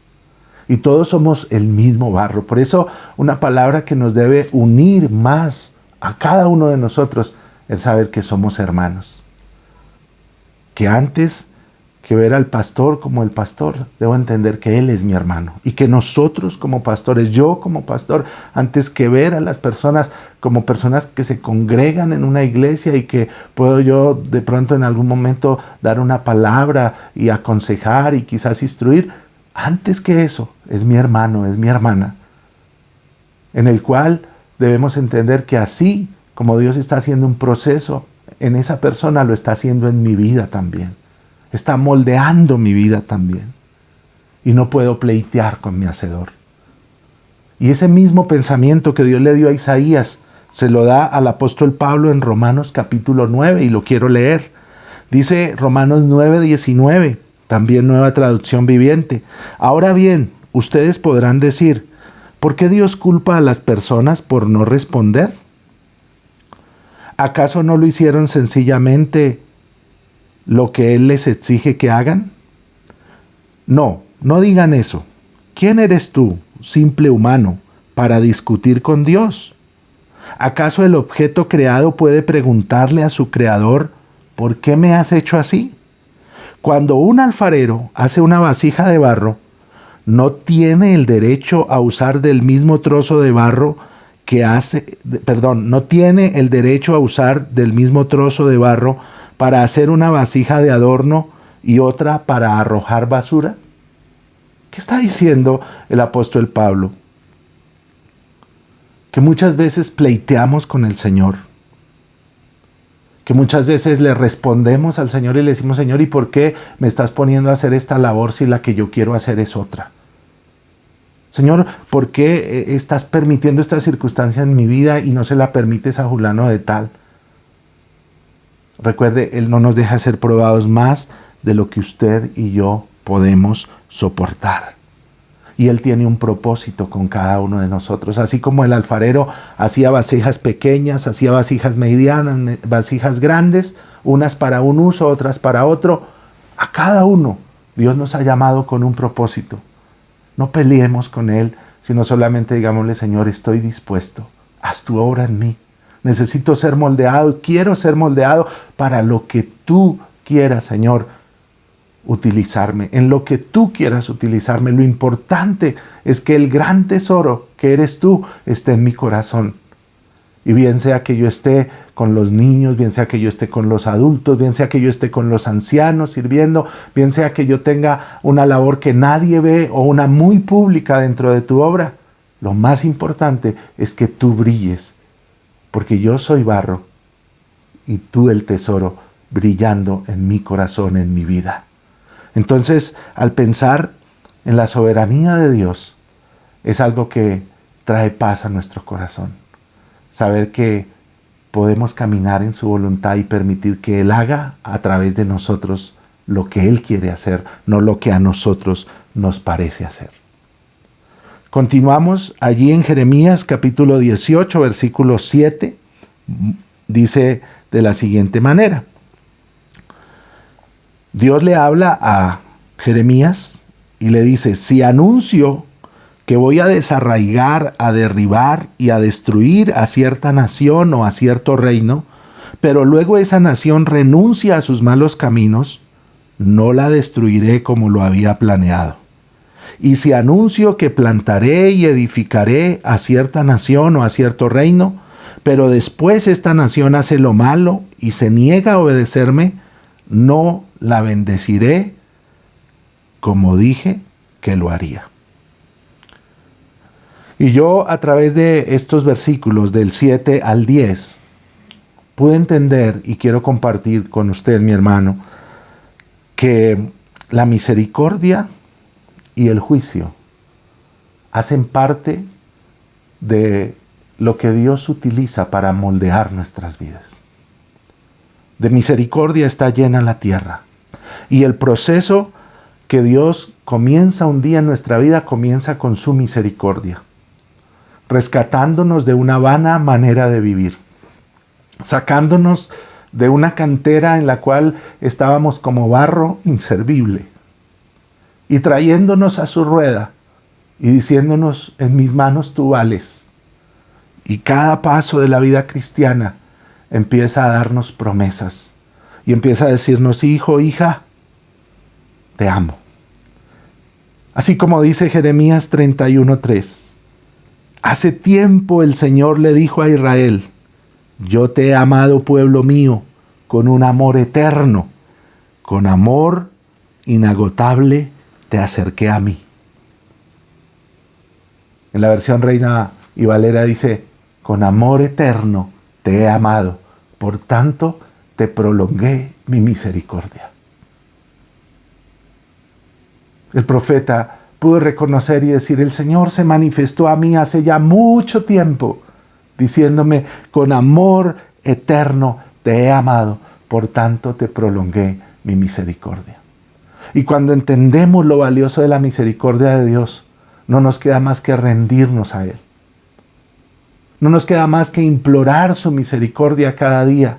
Y todos somos el mismo barro. Por eso una palabra que nos debe unir más a cada uno de nosotros el saber que somos hermanos. Que antes que ver al pastor como el pastor, debo entender que él es mi hermano. Y que nosotros como pastores, yo como pastor, antes que ver a las personas como personas que se congregan en una iglesia y que puedo yo de pronto en algún momento dar una palabra y aconsejar y quizás instruir, antes que eso, es mi hermano, es mi hermana, en el cual debemos entender que así como Dios está haciendo un proceso en esa persona, lo está haciendo en mi vida también. Está moldeando mi vida también. Y no puedo pleitear con mi hacedor. Y ese mismo pensamiento que Dios le dio a Isaías, se lo da al apóstol Pablo en Romanos capítulo 9, y lo quiero leer. Dice Romanos 9:19, también Nueva Traducción Viviente. Ahora bien, ustedes podrán decir, ¿por qué Dios culpa a las personas por no responder? ¿Acaso no lo hicieron sencillamente lo que Él les exige que hagan? No, no digan eso. ¿Quién eres tú, simple humano, para discutir con Dios? ¿Acaso el objeto creado puede preguntarle a su creador, ¿por qué me has hecho así? Cuando un alfarero hace una vasija de barro, ¿no tiene el derecho a usar del mismo trozo de barro no tiene el derecho a usar del mismo trozo de barro para hacer una vasija de adorno y otra para arrojar basura? ¿Qué está diciendo el apóstol Pablo? Que muchas veces pleiteamos con el Señor. Que muchas veces le respondemos al Señor y le decimos, Señor, ¿y por qué me estás poniendo a hacer esta labor si la que yo quiero hacer es otra? Señor, ¿por qué estás permitiendo esta circunstancia en mi vida y no se la permites a fulano de tal? Recuerde, Él no nos deja ser probados más de lo que usted y yo podemos soportar. Y Él tiene un propósito con cada uno de nosotros. Así como el alfarero hacía vasijas pequeñas, hacía vasijas medianas, vasijas grandes, unas para un uso, otras para otro. A cada uno Dios nos ha llamado con un propósito. No peleemos con Él, sino solamente digámosle, Señor, estoy dispuesto. Haz tu obra en mí. Necesito ser moldeado, quiero ser moldeado para lo que tú quieras, Señor, utilizarme. En lo que tú quieras utilizarme. Lo importante es que el gran tesoro que eres tú esté en mi corazón. Y bien sea que yo esté con los niños, bien sea que yo esté con los adultos, bien sea que yo esté con los ancianos sirviendo, bien sea que yo tenga una labor que nadie ve o una muy pública dentro de tu obra, lo más importante es que tú brilles, porque yo soy barro y tú el tesoro brillando en mi corazón, en mi vida. Entonces, al pensar en la soberanía de Dios, es algo que trae paz a nuestro corazón. Saber que podemos caminar en su voluntad y permitir que Él haga a través de nosotros lo que Él quiere hacer, no lo que a nosotros nos parece hacer. Continuamos allí en Jeremías capítulo 18, versículo 7. Dice de la siguiente manera. Dios le habla a Jeremías y le dice, si anuncio que voy a desarraigar, a derribar y a destruir a cierta nación o a cierto reino, pero luego esa nación renuncia a sus malos caminos, no la destruiré como lo había planeado. Y si anuncio que plantaré y edificaré a cierta nación o a cierto reino, pero después esta nación hace lo malo y se niega a obedecerme, no la bendeciré como dije que lo haría. Y yo a través de estos versículos del 7 al 10 pude entender y quiero compartir con usted, mi hermano, que la misericordia y el juicio hacen parte de lo que Dios utiliza para moldear nuestras vidas. De misericordia está llena la tierra. Y el proceso que Dios comienza un día en nuestra vida comienza con su misericordia, rescatándonos de una vana manera de vivir, sacándonos de una cantera en la cual estábamos como barro inservible y trayéndonos a su rueda y diciéndonos, en mis manos tú vales Y cada paso de la vida cristiana empieza a darnos promesas. Y empieza a decirnos, hijo, hija, te amo. Así como dice Jeremías 31:3. Hace tiempo el Señor le dijo a Israel, yo te he amado, pueblo mío, con un amor eterno, con amor inagotable te acerqué a mí. En la versión Reina y Valera dice, con amor eterno te he amado, por tanto te prolongué mi misericordia. El profeta pudo reconocer y decir, el Señor se manifestó a mí hace ya mucho tiempo, diciéndome, con amor eterno te he amado, por tanto te prolongué mi misericordia. Y cuando entendemos lo valioso de la misericordia de Dios, no nos queda más que rendirnos a Él. No nos queda más que implorar su misericordia cada día,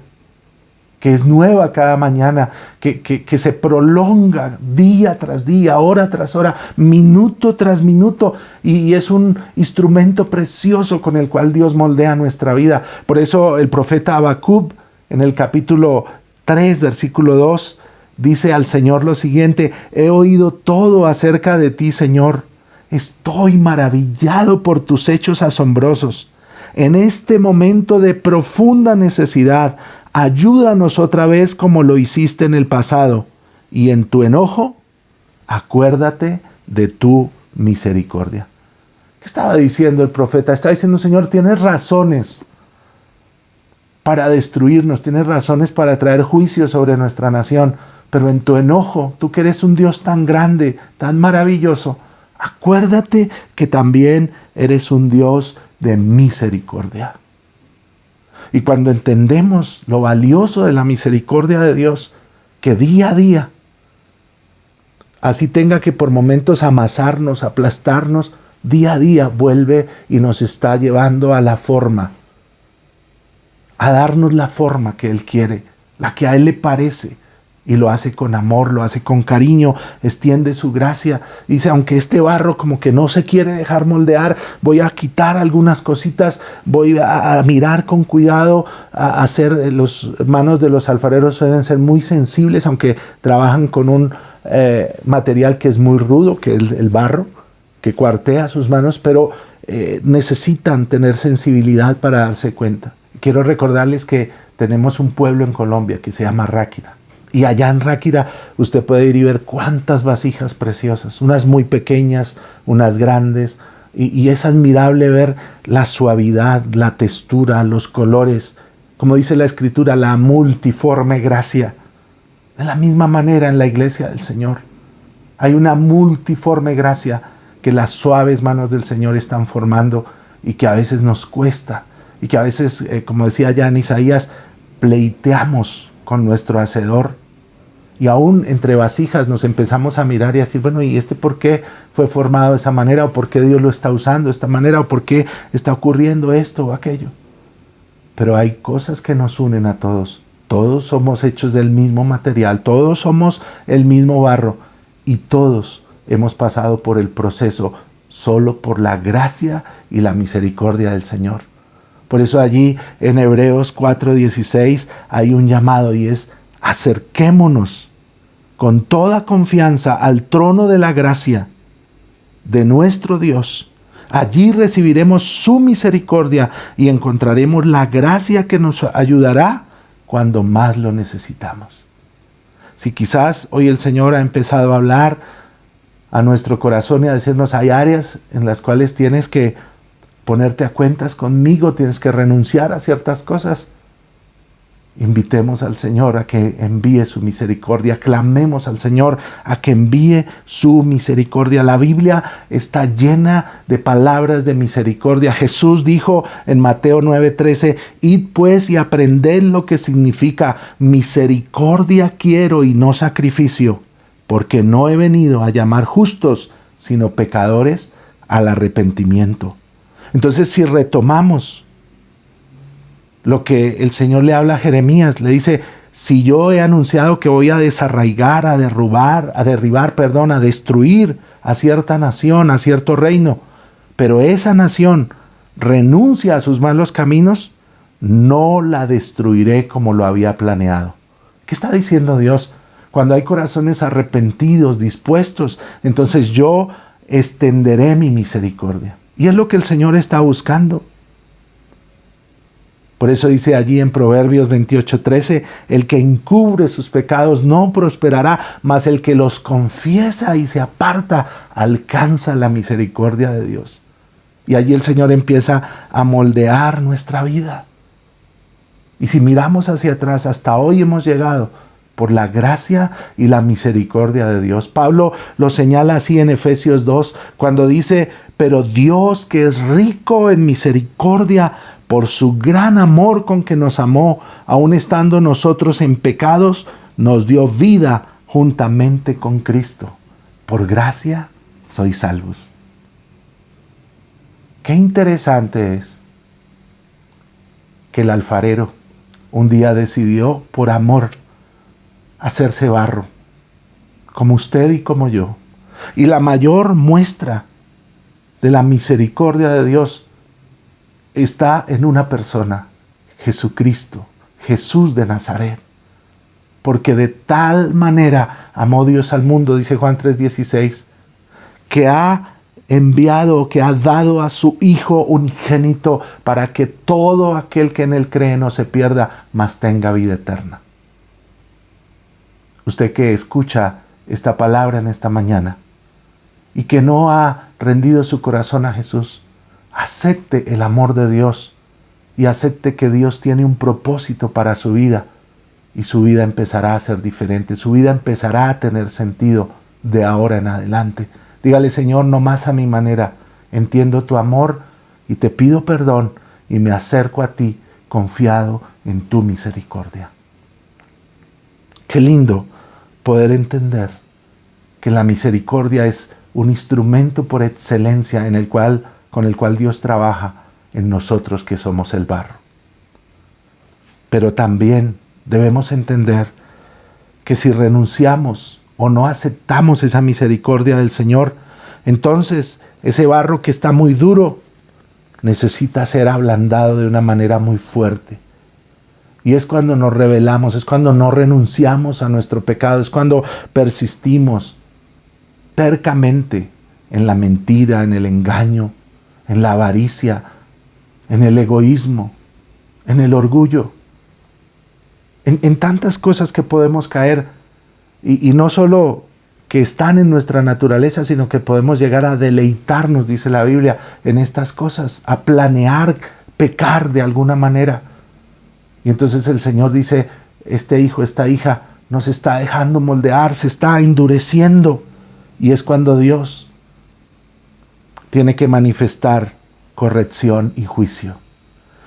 que es nueva cada mañana, que se prolonga día tras día, hora tras hora, minuto tras minuto, y es un instrumento precioso con el cual Dios moldea nuestra vida. Por eso el profeta Habacuc, en el capítulo 3, versículo 2, dice al Señor lo siguiente, he oído todo acerca de ti, Señor, estoy maravillado por tus hechos asombrosos. En este momento de profunda necesidad, ayúdanos otra vez como lo hiciste en el pasado. Y en tu enojo, acuérdate de tu misericordia. ¿Qué estaba diciendo el profeta? Está diciendo, Señor, tienes razones para destruirnos, tienes razones para traer juicio sobre nuestra nación. Pero en tu enojo, tú que eres un Dios tan grande, tan maravilloso, acuérdate que también eres un Dios de misericordia. Y cuando entendemos lo valioso de la misericordia de Dios, que día a día, así tenga que por momentos amasarnos, aplastarnos, día a día vuelve y nos está llevando a la forma, a darnos la forma que Él quiere, la que a Él le parece. Y lo hace con amor, lo hace con cariño, extiende su gracia. Dice, aunque este barro como que no se quiere dejar moldear, voy a quitar algunas cositas, voy a mirar con cuidado, a hacer, los manos de los alfareros suelen ser muy sensibles, aunque trabajan con un material que es muy rudo, que es el barro, que cuartea sus manos, pero necesitan tener sensibilidad para darse cuenta. Quiero recordarles que tenemos un pueblo en Colombia que se llama Ráquira. Y allá en Ráquira usted puede ir y ver cuántas vasijas preciosas, unas muy pequeñas, unas grandes, y es admirable ver la suavidad, la textura, los colores, como dice la Escritura, la multiforme gracia. De la misma manera en la iglesia del Señor hay una multiforme gracia que las suaves manos del Señor están formando y que a veces nos cuesta, y que a veces, como decía ya en Isaías, pleiteamos con nuestro Hacedor. Y aún entre vasijas nos empezamos a mirar y a decir, bueno, ¿y por qué fue formado de esa manera? ¿O por qué Dios lo está usando de esta manera? ¿O por qué está ocurriendo esto o aquello? Pero hay cosas que nos unen a todos. Todos somos hechos del mismo material, todos somos el mismo barro y todos hemos pasado por el proceso solo por la gracia y la misericordia del Señor. Por eso allí en Hebreos 4:16 hay un llamado y es: acerquémonos con toda confianza al trono de la gracia de nuestro Dios. Allí recibiremos su misericordia y encontraremos la gracia que nos ayudará cuando más lo necesitamos. Si quizás hoy el Señor ha empezado a hablar a nuestro corazón y a decirnos, hay áreas en las cuales tienes que ponerte a cuentas conmigo, tienes que renunciar a ciertas cosas, invitemos al Señor a que envíe su misericordia, clamemos al Señor a que envíe su misericordia. La Biblia está llena de palabras de misericordia. Jesús dijo en Mateo 9:13, id pues y aprended lo que significa misericordia quiero y no sacrificio, porque no he venido a llamar justos, sino pecadores al arrepentimiento. Entonces, si retomamos lo que el Señor le habla a Jeremías, le dice, si yo he anunciado que voy a desarraigar, a derribar, a destruir a cierta nación, a cierto reino, pero esa nación renuncia a sus malos caminos, no la destruiré como lo había planeado. ¿Qué está diciendo Dios? Cuando hay corazones arrepentidos, dispuestos, entonces yo extenderé mi misericordia. Y es lo que el Señor está buscando. Por eso dice allí en Proverbios 28:13, el que encubre sus pecados no prosperará, mas el que los confiesa y se aparta alcanza la misericordia de Dios. Y allí el Señor empieza a moldear nuestra vida. Y si miramos hacia atrás, hasta hoy hemos llegado por la gracia y la misericordia de Dios. Pablo lo señala así en Efesios 2, cuando dice, pero Dios, que es rico en misericordia, por su gran amor con que nos amó, aun estando nosotros en pecados, nos dio vida juntamente con Cristo. Por gracia sois salvos. Qué interesante es que el alfarero un día decidió, por amor, hacerse barro, como usted y como yo. Y la mayor muestra de la misericordia de Dios está en una persona, Jesucristo, Jesús de Nazaret. Porque de tal manera amó Dios al mundo, dice Juan 3:16, que ha enviado, que ha dado a su Hijo unigénito para que todo aquel que en Él cree no se pierda, mas tenga vida eterna. Usted que escucha esta palabra en esta mañana y que no ha rendido su corazón a Jesús, acepte el amor de Dios y acepte que Dios tiene un propósito para su vida y su vida empezará a ser diferente, su vida empezará a tener sentido de ahora en adelante. Dígale, Señor, no más a mi manera, entiendo tu amor y te pido perdón y me acerco a ti confiado en tu misericordia. Qué lindo poder entender que la misericordia es un instrumento por excelencia con el cual Dios trabaja en nosotros que somos el barro. Pero también debemos entender que si renunciamos o no aceptamos esa misericordia del Señor, entonces ese barro que está muy duro necesita ser ablandado de una manera muy fuerte. Y es cuando nos rebelamos, es cuando no renunciamos a nuestro pecado, es cuando persistimos tercamente en la mentira, en el engaño, en la avaricia, en el egoísmo, en el orgullo, en tantas cosas que podemos caer y no solo que están en nuestra naturaleza, sino que podemos llegar a deleitarnos, dice la Biblia, en estas cosas, a planear pecar de alguna manera. Y entonces el Señor dice, este hijo, esta hija nos está dejando moldear, se está endureciendo. Y es cuando Dios tiene que manifestar corrección y juicio.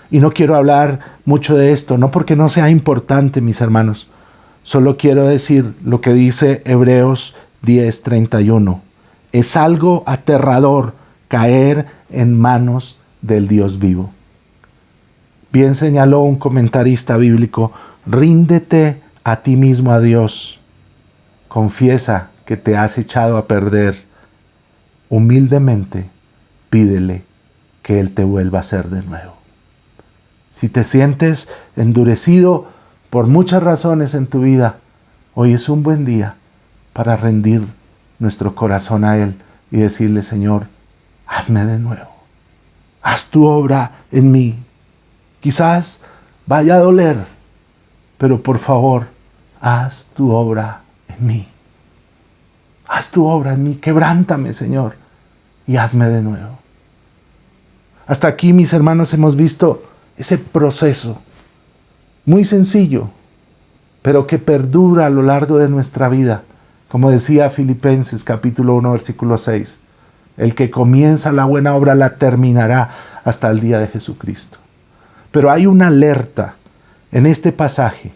Y no quiero hablar mucho de esto, no porque no sea importante, mis hermanos. Solo quiero decir lo que dice Hebreos 10:31. Es algo aterrador caer en manos del Dios vivo. Bien señaló un comentarista bíblico, ríndete a ti mismo a Dios. Confiesa que te has echado a perder. Humildemente pídele que Él te vuelva a hacer de nuevo. Si te sientes endurecido por muchas razones en tu vida, hoy es un buen día para rendir nuestro corazón a Él y decirle, Señor, hazme de nuevo. Haz tu obra en mí. Quizás vaya a doler, pero por favor, haz tu obra en mí. Haz tu obra en mí, quebrántame, Señor, y hazme de nuevo. Hasta aquí, mis hermanos, hemos visto ese proceso muy sencillo, pero que perdura a lo largo de nuestra vida. Como decía Filipenses capítulo 1, versículo 6, el que comienza la buena obra la terminará hasta el día de Jesucristo. Pero hay una alerta en este pasaje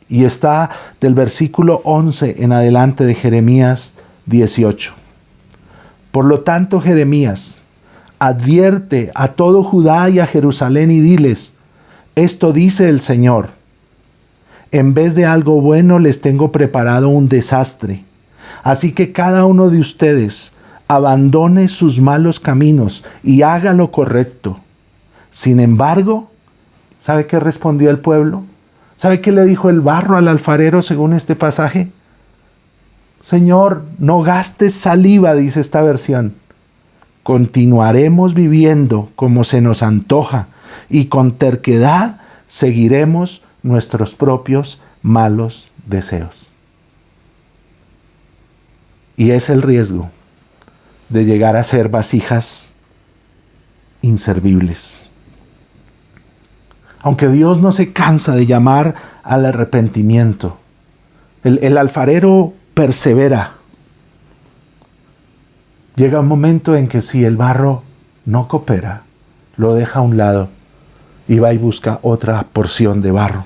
y está del versículo 11 en adelante de Jeremías 18. Por lo tanto, Jeremías, advierte a todo Judá y a Jerusalén y diles, esto dice el Señor, en vez de algo bueno les tengo preparado un desastre. Así que cada uno de ustedes abandone sus malos caminos y haga lo correcto. Sin embargo, ¿sabe qué respondió el pueblo? ¿Sabe qué le dijo el barro al alfarero según este pasaje? Señor, no gastes saliva, dice esta versión. Continuaremos viviendo como se nos antoja y con terquedad seguiremos nuestros propios malos deseos. Y es el riesgo de llegar a ser vasijas inservibles. Aunque Dios no se cansa de llamar al arrepentimiento, el alfarero persevera. Llega un momento en que si el barro no coopera, lo deja a un lado y va y busca otra porción de barro.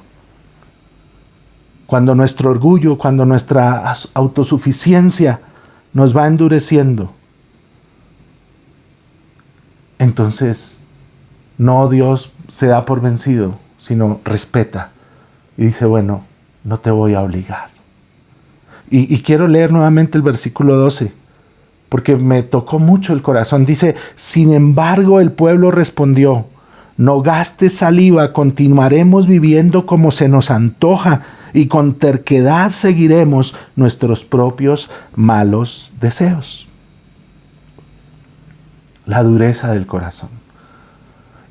Cuando nuestro orgullo, cuando nuestra autosuficiencia nos va endureciendo, entonces no Dios se da por vencido, sino respeta y dice, bueno, no te voy a obligar. Y quiero leer nuevamente el versículo 12, porque me tocó mucho el corazón. Dice, sin embargo el pueblo respondió, no gastes saliva, continuaremos viviendo como se nos antoja y con terquedad seguiremos nuestros propios malos deseos. La dureza del corazón.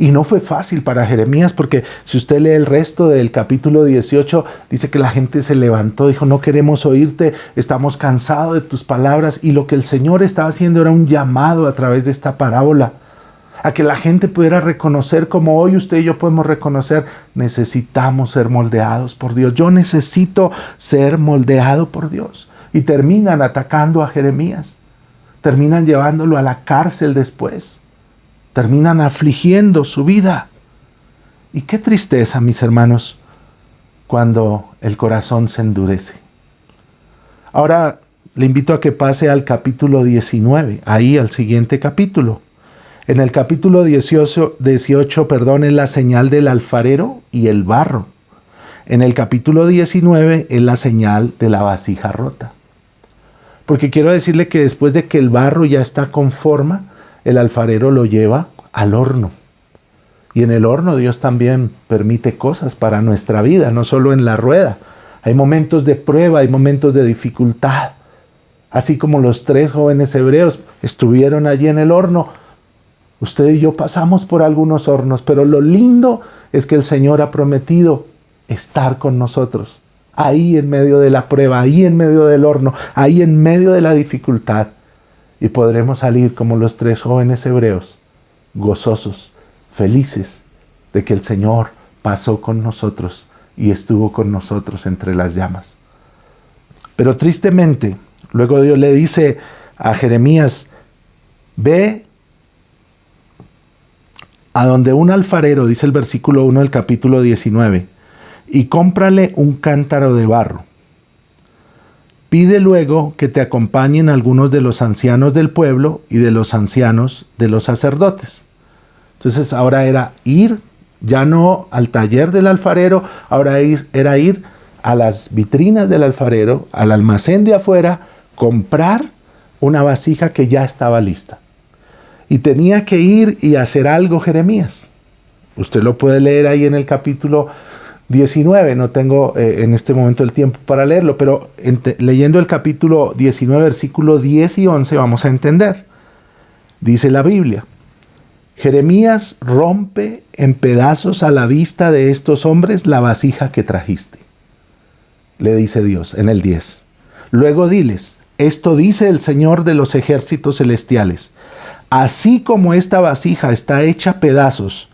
Y no fue fácil para Jeremías, porque si usted lee el resto del capítulo 18, dice que la gente se levantó, dijo, no queremos oírte, estamos cansados de tus palabras. Y lo que el Señor estaba haciendo era un llamado a través de esta parábola, a que la gente pudiera reconocer, como hoy usted y yo podemos reconocer, necesitamos ser moldeados por Dios. Yo necesito ser moldeado por Dios. Y terminan atacando a Jeremías, terminan llevándolo a la cárcel después. Terminan afligiendo su vida. Y qué tristeza, mis hermanos, cuando el corazón se endurece. Ahora le invito a que pase al capítulo 19, ahí al siguiente capítulo. En el capítulo 18, es la señal del alfarero y el barro. En el capítulo 19 es la señal de la vasija rota. Porque quiero decirle que después de que el barro ya está con forma, el alfarero lo lleva al horno. Y en el horno Dios también permite cosas para nuestra vida, no solo en la rueda. Hay momentos de prueba, hay momentos de dificultad. Así como los 3 jóvenes hebreos estuvieron allí en el horno, usted y yo pasamos por algunos hornos, pero lo lindo es que el Señor ha prometido estar con nosotros, ahí en medio de la prueba, ahí en medio del horno, ahí en medio de la dificultad. Y podremos salir como los 3 jóvenes hebreos, gozosos, felices de que el Señor pasó con nosotros y estuvo con nosotros entre las llamas. Pero tristemente, luego Dios le dice a Jeremías, ve a donde un alfarero, dice el versículo 1 del capítulo 19, y cómprale un cántaro de barro. Pide luego que te acompañen algunos de los ancianos del pueblo y de los ancianos de los sacerdotes. Entonces ahora era ir, ya no al taller del alfarero, ahora era ir a las vitrinas del alfarero, al almacén de afuera, comprar una vasija que ya estaba lista. Y tenía que ir y hacer algo Jeremías. Usted lo puede leer ahí en el capítulo 19, no tengo en este momento el tiempo para leerlo, pero leyendo el capítulo 19, versículo 10 y 11 vamos a entender. Dice la Biblia, Jeremías rompe en pedazos a la vista de estos hombres la vasija que trajiste. Le dice Dios en el 10. Luego diles, esto dice el Señor de los ejércitos celestiales, así como esta vasija está hecha pedazos,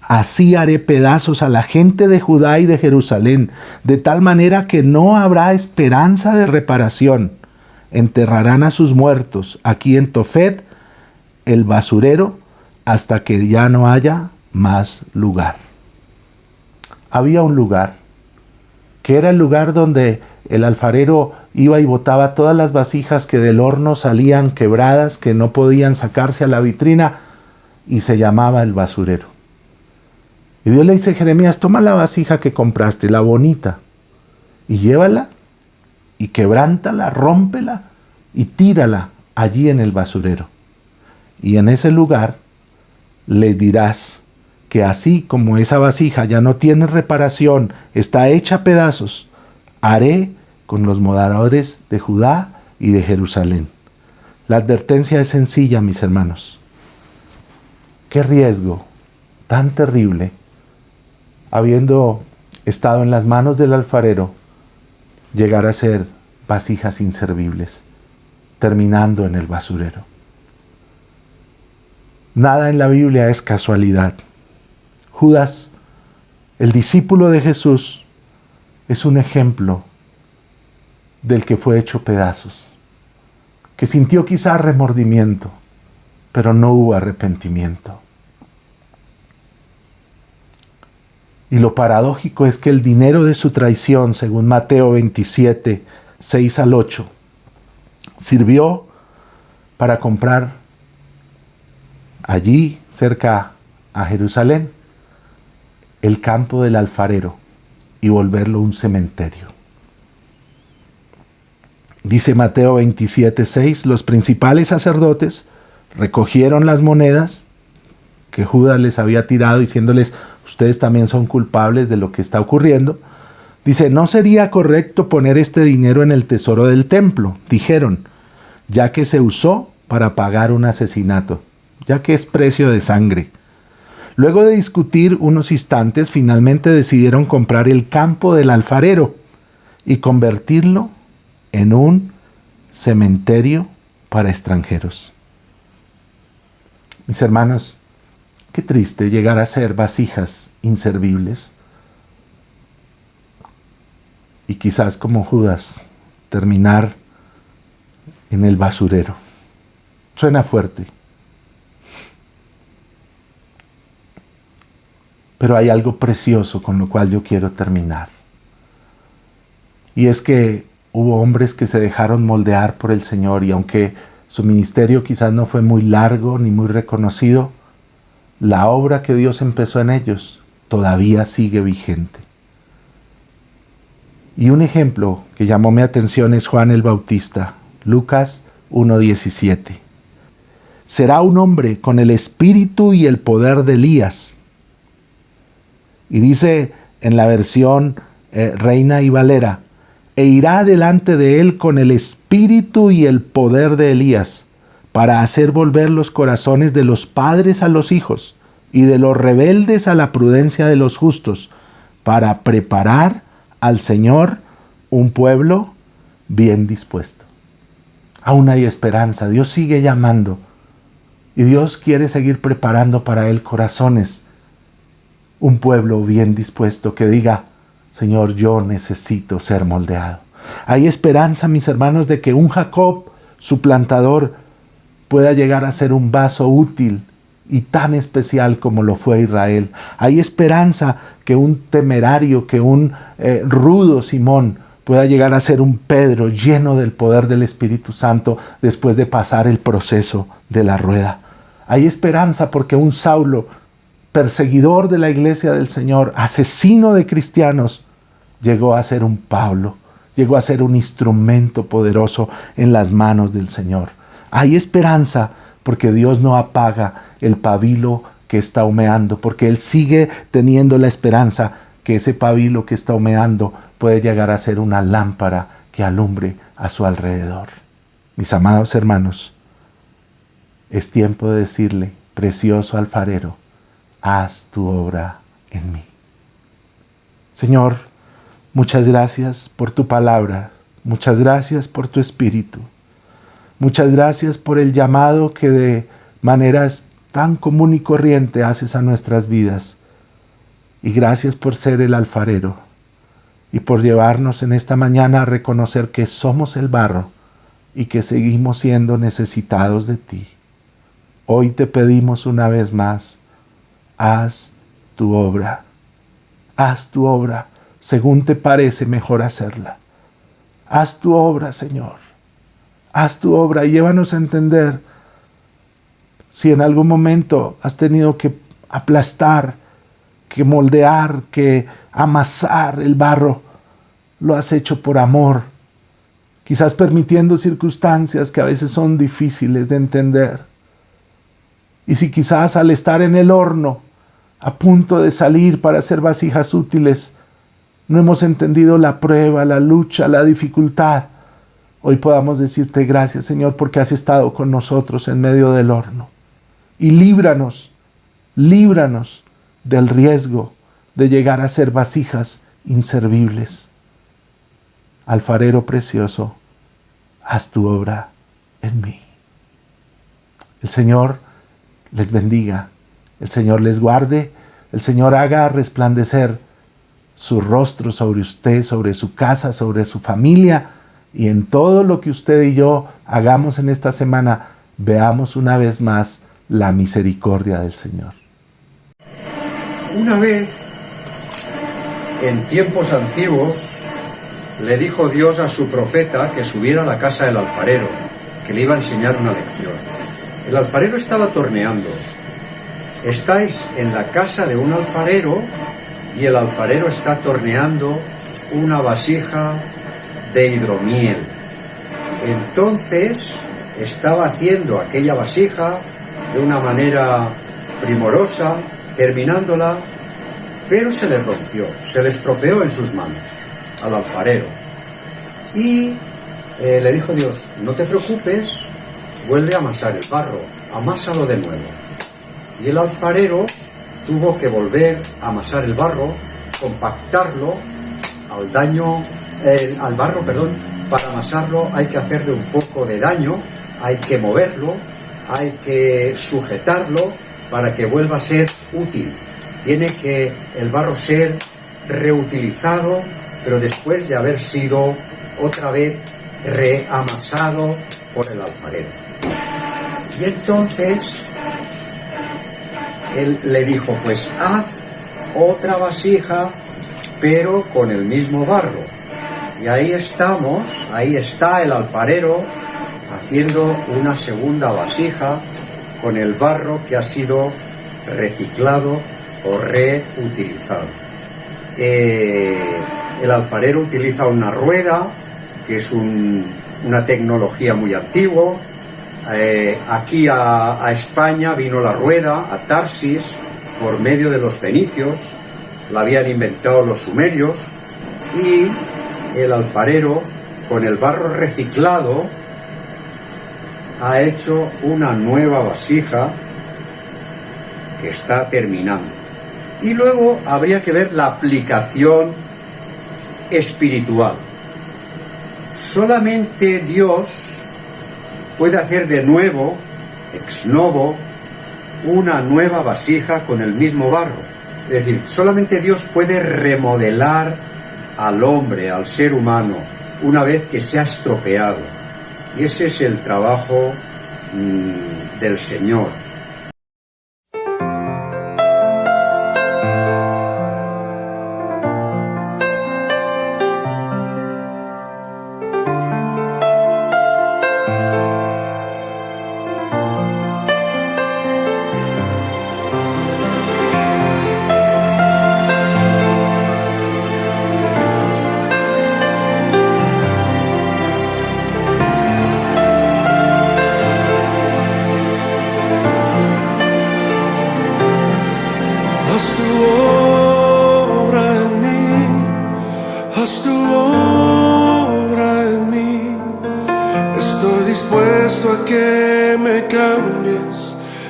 así haré pedazos a la gente de Judá y de Jerusalén, de tal manera que no habrá esperanza de reparación. Enterrarán a sus muertos aquí en Tofet, el basurero, hasta que ya no haya más lugar. Había un lugar, que era el lugar donde el alfarero iba y botaba todas las vasijas que del horno salían quebradas, que no podían sacarse a la vitrina, y se llamaba el basurero. Y Dios le dice a Jeremías, toma la vasija que compraste, la bonita, y llévala, y quebrántala, rómpela, y tírala allí en el basurero. Y en ese lugar les dirás que así como esa vasija ya no tiene reparación, está hecha a pedazos, haré con los moradores de Judá y de Jerusalén. La advertencia es sencilla, mis hermanos. Qué riesgo tan terrible, habiendo estado en las manos del alfarero, llegar a ser vasijas inservibles, terminando en el basurero. Nada en la Biblia es casualidad. Judas, el discípulo de Jesús, es un ejemplo del que fue hecho pedazos, que sintió quizá remordimiento, pero no hubo arrepentimiento. Y lo paradójico es que el dinero de su traición, según Mateo 27, 6 al 8, sirvió para comprar allí, cerca a Jerusalén, el campo del alfarero y volverlo un cementerio. Dice Mateo 27, 6, los principales sacerdotes recogieron las monedas que Judas les había tirado, diciéndoles, ustedes también son culpables de lo que está ocurriendo. Dice, no sería correcto poner este dinero en el tesoro del templo, dijeron, ya que se usó para pagar un asesinato, ya que es precio de sangre. Luego de discutir unos instantes, finalmente decidieron comprar el campo del alfarero y convertirlo en un cementerio para extranjeros. Mis hermanos, qué triste llegar a ser vasijas inservibles y quizás como Judas terminar en el basurero. Suena fuerte. Pero hay algo precioso con lo cual yo quiero terminar. Y es que hubo hombres que se dejaron moldear por el Señor y aunque su ministerio quizás no fue muy largo ni muy reconocido, la obra que Dios empezó en ellos todavía sigue vigente. Y un ejemplo que llamó mi atención es Juan el Bautista, Lucas 1:17. Será un hombre con el espíritu y el poder de Elías. Y dice en la versión Reina y Valera, e irá delante de él con el espíritu y el poder de Elías, para hacer volver los corazones de los padres a los hijos y de los rebeldes a la prudencia de los justos, para preparar al Señor un pueblo bien dispuesto. Aún hay esperanza, Dios sigue llamando y Dios quiere seguir preparando para él corazones, un pueblo bien dispuesto que diga, Señor, yo necesito ser moldeado. Hay esperanza, mis hermanos, de que un Jacob suplantador pueda llegar a ser un vaso útil y tan especial como lo fue Israel. Hay esperanza que un temerario, que un rudo Simón pueda llegar a ser un Pedro lleno del poder del Espíritu Santo después de pasar el proceso de la rueda. Hay esperanza porque un Saulo, perseguidor de la iglesia del Señor, asesino de cristianos, llegó a ser un Pablo, llegó a ser un instrumento poderoso en las manos del Señor. Hay esperanza porque Dios no apaga el pabilo que está humeando, porque Él sigue teniendo la esperanza que ese pabilo que está humeando puede llegar a ser una lámpara que alumbre a su alrededor. Mis amados hermanos, es tiempo de decirle, precioso alfarero, haz tu obra en mí. Señor, muchas gracias por tu palabra, muchas gracias por tu espíritu, muchas gracias por el llamado que de maneras tan común y corriente haces a nuestras vidas. Y gracias por ser el alfarero y por llevarnos en esta mañana a reconocer que somos el barro y que seguimos siendo necesitados de ti. Hoy te pedimos una vez más, haz tu obra según te parece mejor hacerla. Haz tu obra, Señor, haz tu obra y llévanos a entender si en algún momento has tenido que aplastar, que moldear, que amasar el barro, lo has hecho por amor, quizás permitiendo circunstancias que a veces son difíciles de entender. Y si quizás al estar en el horno a punto de salir para ser vasijas útiles. No hemos entendido la prueba, la lucha, la dificultad. Hoy podamos decirte gracias, Señor, porque has estado con nosotros en medio del horno. Y líbranos del riesgo de llegar a ser vasijas inservibles. Alfarero precioso, haz tu obra en mí. El Señor les bendiga, el Señor les guarde, el Señor haga resplandecer su rostro sobre usted, sobre su casa, sobre su familia, y en todo lo que usted y yo hagamos en esta semana, veamos una vez más la misericordia del Señor. Una vez, en tiempos antiguos, le dijo Dios a su profeta que subiera a la casa del alfarero, que le iba a enseñar una lección. El alfarero estaba torneando. Estáis en la casa de un alfarero y el alfarero está torneando una vasija de hidromiel. Entonces estaba haciendo aquella vasija de una manera primorosa, terminándola, pero se le rompió, se le estropeó en sus manos al alfarero. Y le dijo Dios, no te preocupes, vuelve a amasar el barro, amásalo de nuevo. Y el alfarero tuvo que volver a amasar el barro, compactarlo al barro, para amasarlo hay que hacerle un poco de daño, hay que moverlo, hay que sujetarlo para que vuelva a ser útil. Tiene que el barro ser reutilizado, pero después de haber sido otra vez reamasado por el alfarero. Y entonces él le dijo, pues haz otra vasija, pero con el mismo barro. Y ahí está el alfarero haciendo una segunda vasija con el barro que ha sido reciclado o reutilizado. El alfarero utiliza una rueda, que es una tecnología muy antigua. Aquí a España vino la rueda, a Tarsis, por medio de los fenicios, la habían inventado los sumerios, y el alfarero, con el barro reciclado, ha hecho una nueva vasija que está terminando. Y luego habría que ver la aplicación espiritual. Solamente Dios puede hacer de nuevo, ex novo, una nueva vasija con el mismo barro. Es decir, solamente Dios puede remodelar al hombre, al ser humano, una vez que se ha estropeado. Y ese es el trabajo del Señor.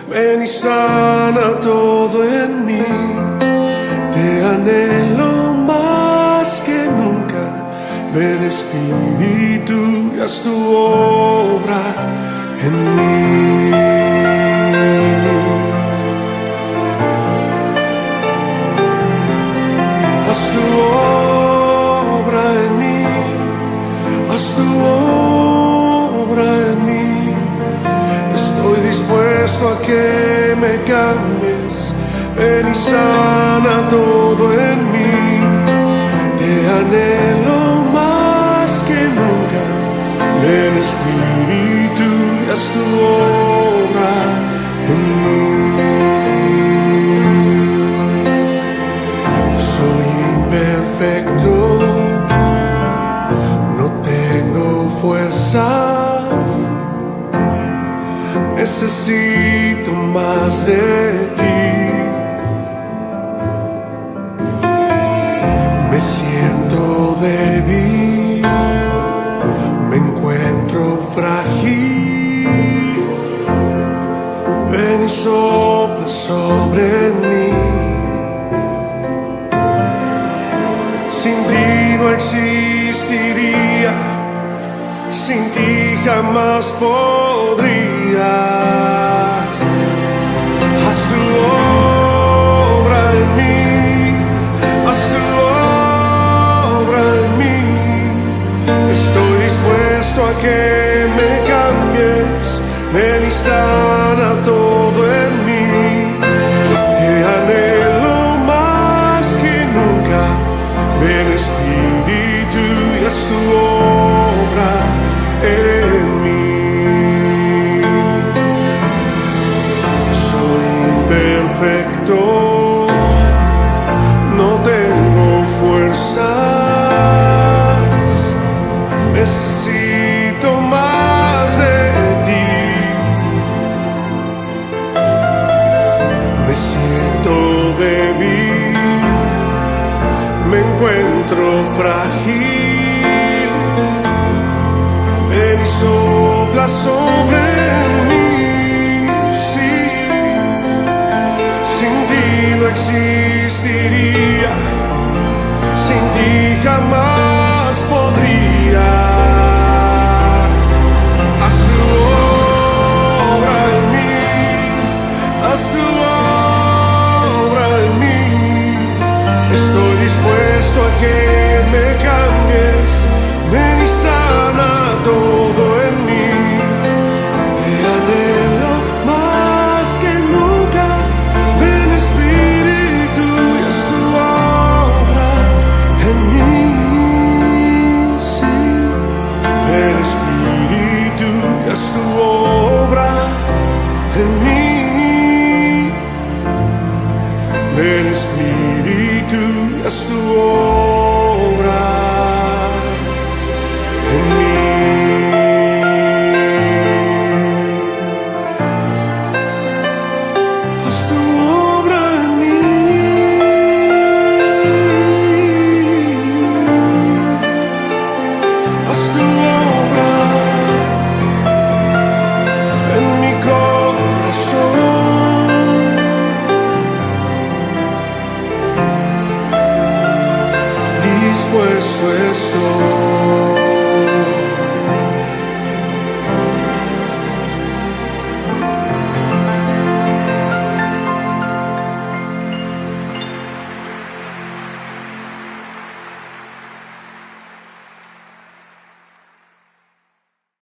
Ven y sana todo en mí. Te anhelo más que nunca. Ven Espíritu y haz tu obra en mí. Haz tu obra en mí. Haz tu obra en mí. Estoy dispuesto a que me cambies. Ven y sana todo en mí. Te anhelo más que nunca. Ven Espíritu y haz tu obra en mí. Soy imperfecto, no tengo fuerzas. Necesito más de ti. no existiría, sin ti jamás podría. Haz tu obra en mí, haz tu obra en mí. Estoy dispuesto a que me cambies, ven y sana todo en mí. Te anhelo más que nunca, ven Espíritu y haz tu obra en mí. Soy imperfecto, no tengo fuerzas, necesito más de ti. Me siento débil, me encuentro frágil. Ven y sopla sobre mí, sí. Sin ti no existiría, sin ti jamás podría. Haz tu obra en mí, haz tu obra en mí. Estoy dispuesto a que me cambies, ven y sana todo en mí. Te anhelo más que nunca, ven Espíritu y haz tu obra en mí, sí. Ven Espíritu y haz tu obra en mí. Ven Espíritu y haz tu obra en mí. Haz tu obra en mí. Haz tu obra en mi corazón. Dispuesto estoy.